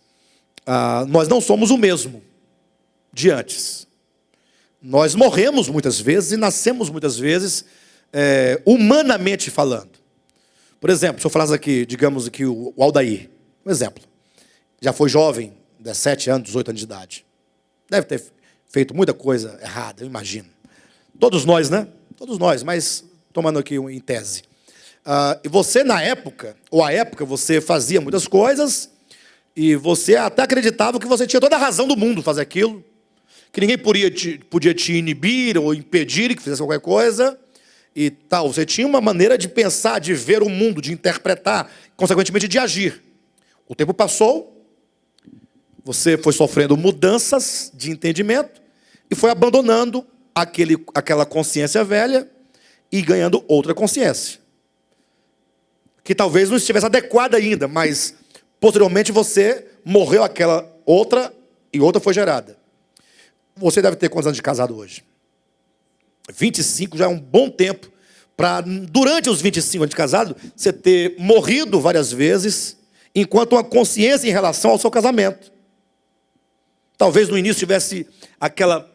nós não somos o mesmo de antes. Nós morremos muitas vezes e nascemos muitas vezes, humanamente falando. Por exemplo, se eu falasse aqui, digamos aqui o Aldair, um exemplo. Já foi jovem, 17 anos, 18 anos de idade. Deve ter feito muita coisa errada, eu imagino. Todos nós, né? Todos nós, mas tomando aqui em tese. E você na época, ou à época, você fazia muitas coisas e você até acreditava que você tinha toda a razão do mundo fazer aquilo, que ninguém podia te inibir ou impedir que fizesse qualquer coisa e tal. Você tinha uma maneira de pensar, de ver o mundo, de interpretar, consequentemente de agir. O tempo passou, você foi sofrendo mudanças de entendimento e foi abandonando aquela consciência velha e ganhando outra consciência, que talvez não estivesse adequada ainda, mas posteriormente você morreu aquela outra e outra foi gerada. Você deve ter quantos anos de casado hoje? 25 já é um bom tempo para, durante os 25 anos de casado, você ter morrido várias vezes, enquanto uma consciência em relação ao seu casamento. Talvez no início tivesse aquela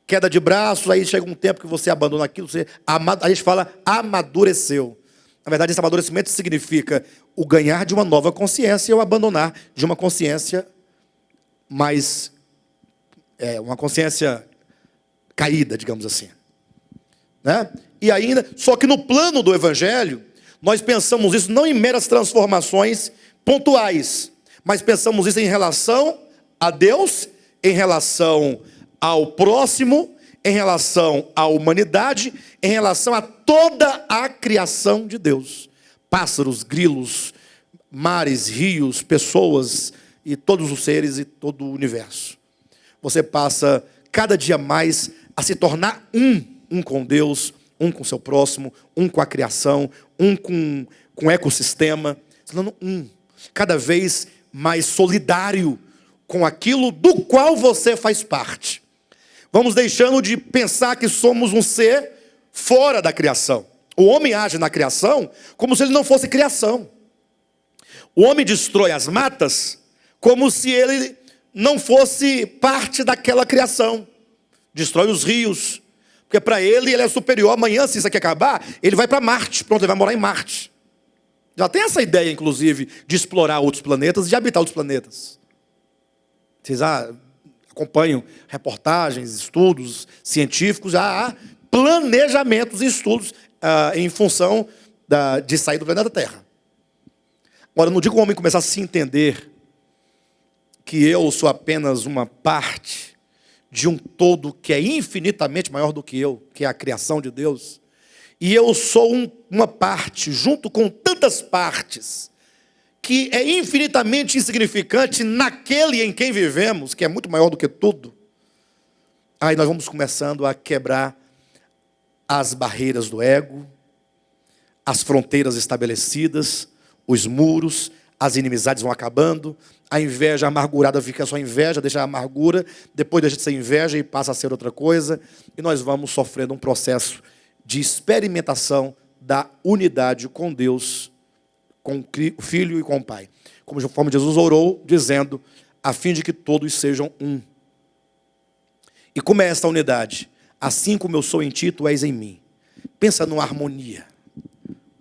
queda de braços, aí chega um tempo que você abandona aquilo, a gente fala amadureceu. Na verdade, esse amadurecimento significa o ganhar de uma nova consciência e o abandonar de uma consciência mais... uma consciência caída, digamos assim. Né? E ainda, só que no plano do Evangelho, nós pensamos isso não em meras transformações pontuais, mas pensamos isso em relação a Deus, em relação ao próximo, em relação à humanidade, em relação a toda a criação de Deus. Pássaros, grilos, mares, rios, pessoas, e todos os seres e todo o universo. Você passa cada dia mais a se tornar um com Deus, um com o seu próximo, um com a criação, um com o ecossistema, se tornando cada vez mais solidário com aquilo do qual você faz parte. Vamos deixando de pensar que somos um ser fora da criação. O homem age na criação como se ele não fosse criação. O homem destrói as matas como se ele não fosse parte daquela criação. Destrói os rios, porque para ele é superior. Amanhã, se isso aqui acabar, ele vai para Marte. Pronto, ele vai morar em Marte. Já tem essa ideia, inclusive, de explorar outros planetas e de habitar outros planetas. Vocês acompanham reportagens, estudos científicos, já há planejamentos e estudos em função de sair do planeta Terra. Agora, no dia que o homem começar a se entender que eu sou apenas uma parte de um todo que é infinitamente maior do que eu, que é a criação de Deus, e eu sou uma parte, junto com tantas partes, que é infinitamente insignificante naquele em quem vivemos, que é muito maior do que tudo, aí nós vamos começando a quebrar as barreiras do ego, as fronteiras estabelecidas, os muros, as inimizades vão acabando, a inveja amargurada fica só inveja, deixa a amargura, depois deixa de ser inveja e passa a ser outra coisa, e nós vamos sofrendo um processo de experimentação da unidade com Deus, com o Filho e com o Pai. Conforme Jesus orou, dizendo, a fim de que todos sejam um. E como é esta unidade? Assim como eu sou em ti, tu és em mim. Pensa numa harmonia,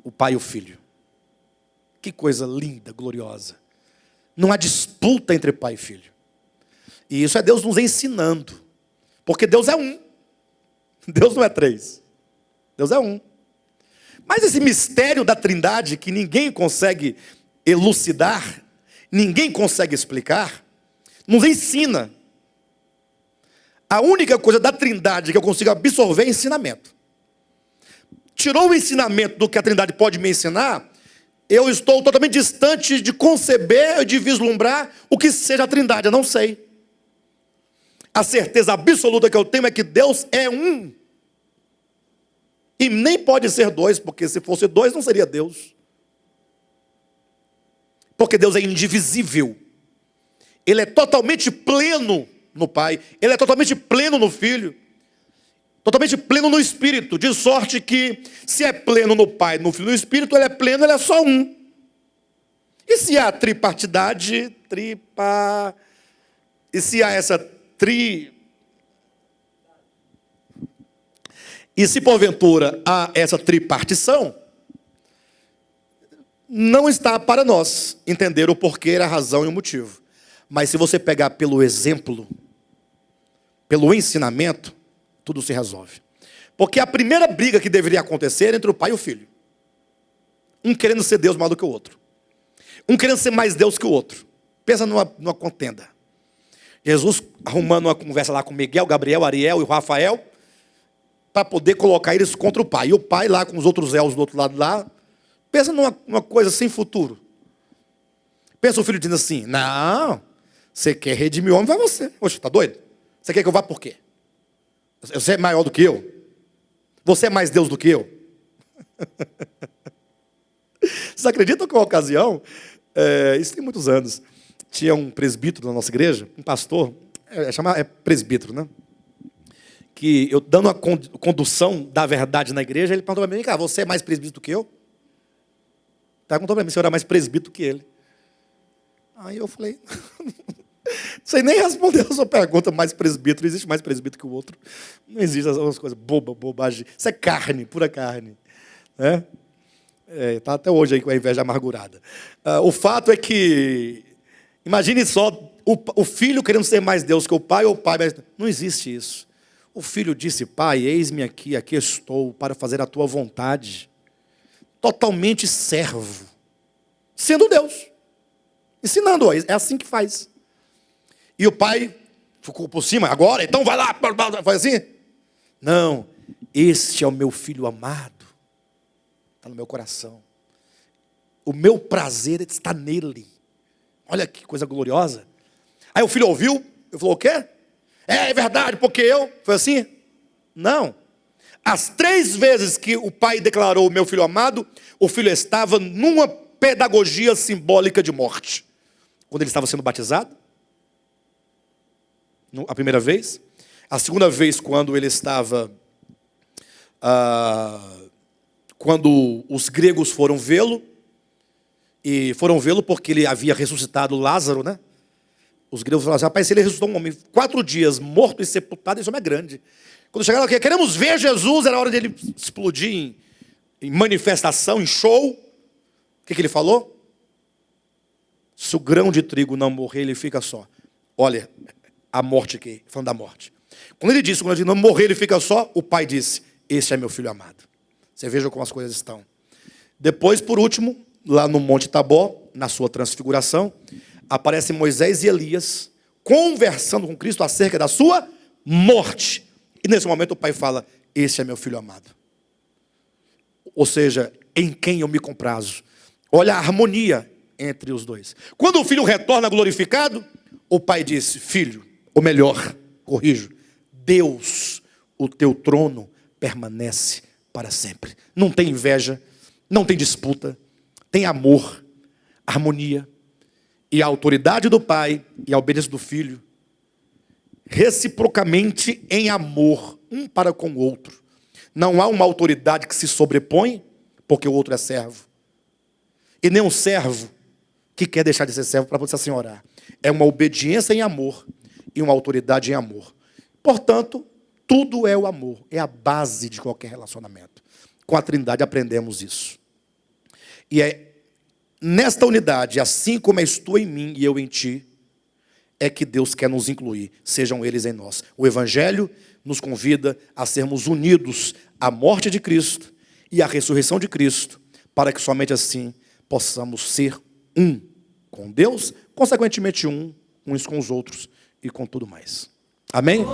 o Pai e o Filho. Que coisa linda, gloriosa. Não há disputa entre pai e filho. E isso é Deus nos ensinando. Porque Deus é um. Deus não é três. Deus é um. Mas esse mistério da Trindade, que ninguém consegue elucidar, ninguém consegue explicar, nos ensina. A única coisa da Trindade que eu consigo absorver é ensinamento. Tirou o ensinamento do que a Trindade pode me ensinar, eu estou totalmente distante de conceber, de vislumbrar o que seja a Trindade, eu não sei. A certeza absoluta que eu tenho é que Deus é um. E nem pode ser dois, porque se fosse dois não seria Deus. Porque Deus é indivisível. Ele é totalmente pleno no Pai, Ele é totalmente pleno no Filho, totalmente pleno no Espírito, de sorte que se é pleno no Pai, no Filho e no Espírito, Ele é pleno, Ele é só um. E se há tripartidade, e se há e se porventura há essa tripartição, não está para nós entender o porquê, a razão e o motivo. Mas se você pegar pelo exemplo, pelo ensinamento, tudo se resolve. Porque a primeira briga que deveria acontecer é entre o pai e o filho. Um querendo ser Deus maior do que o outro. Um querendo ser mais Deus que o outro. Pensa numa contenda. Jesus arrumando uma conversa lá com Miguel, Gabriel, Ariel e Rafael, para poder colocar eles contra o pai. E o pai lá com os outros elos do outro lado lá. Pensa numa coisa sem futuro. Pensa o filho dizendo assim, não, você quer redimir o homem, vai você. Oxe, tá doido? Você quer que eu vá por quê? Você é maior do que eu? Você é mais Deus do que eu? Vocês acreditam que uma ocasião, isso tem muitos anos, tinha um presbítero na nossa igreja, um pastor, é presbítero, né? Que eu dando a condução da verdade na igreja, ele perguntou para mim, cara, você é mais presbítero do que eu? Perguntou para mim se eu era mais presbítero que ele. Aí eu falei, não sei nem responder a sua pergunta, mais presbítero, existe mais presbítero que o outro. Não existe essas coisas, bobagem. Isso é carne, pura carne. Né? Está até hoje aí com a inveja amargurada. O fato é que, imagine só, o filho querendo ser mais Deus que o pai, ou o pai mais... Não existe isso. O filho disse, pai, eis-me aqui estou para fazer a tua vontade. Totalmente servo. Sendo Deus. Ensinando, é assim que faz. E o pai ficou por cima, agora, então vai lá, faz assim. Não, este é o meu filho amado. Está no meu coração. O meu prazer está nele. Olha que coisa gloriosa. Aí o filho ouviu e falou, o quê? É verdade, porque eu... Foi assim? Não. As 3 vezes que o pai declarou meu filho amado, o filho estava numa pedagogia simbólica de morte. Quando ele estava sendo batizado, a primeira vez. A segunda vez, quando ele estava... quando os gregos foram vê-lo, e foram vê-lo porque ele havia ressuscitado Lázaro, né? Os gregos falaram assim, rapaz, se ele ressuscitou um homem 4 dias morto e sepultado, esse homem é grande. Quando chegaram aqui, queremos ver Jesus, era hora de ele explodir em manifestação, em show. O que ele falou? Se o grão de trigo não morrer, ele fica só. Olha, a morte aqui, falando da morte. Quando ele disse, quando ele não morrer, ele fica só, o pai disse, esse é meu filho amado. Você veja como as coisas estão. Depois, por último, lá no Monte Tabor, na sua transfiguração, aparecem Moisés e Elias conversando com Cristo acerca da sua morte. E nesse momento o pai fala, esse é meu filho amado. Ou seja, em quem eu me comprazo. Olha a harmonia entre os dois. Quando o filho retorna glorificado, o pai disse, filho, ou melhor, corrijo, Deus, o teu trono permanece para sempre. Não tem inveja, não tem disputa, tem amor, harmonia. E a autoridade do pai e a obediência do filho, reciprocamente em amor, um para com o outro. Não há uma autoridade que se sobrepõe, porque o outro é servo. E nem um servo que quer deixar de ser servo para poder se assenhorar. É uma obediência em amor e uma autoridade em amor. Portanto, tudo é o amor. É a base de qualquer relacionamento. Com a Trindade aprendemos isso. E é nesta unidade, assim como és tu em mim e eu em ti, é que Deus quer nos incluir, sejam eles em nós. O Evangelho nos convida a sermos unidos à morte de Cristo e à ressurreição de Cristo, para que somente assim possamos ser um com Deus, consequentemente uns com os outros e com tudo mais. Amém?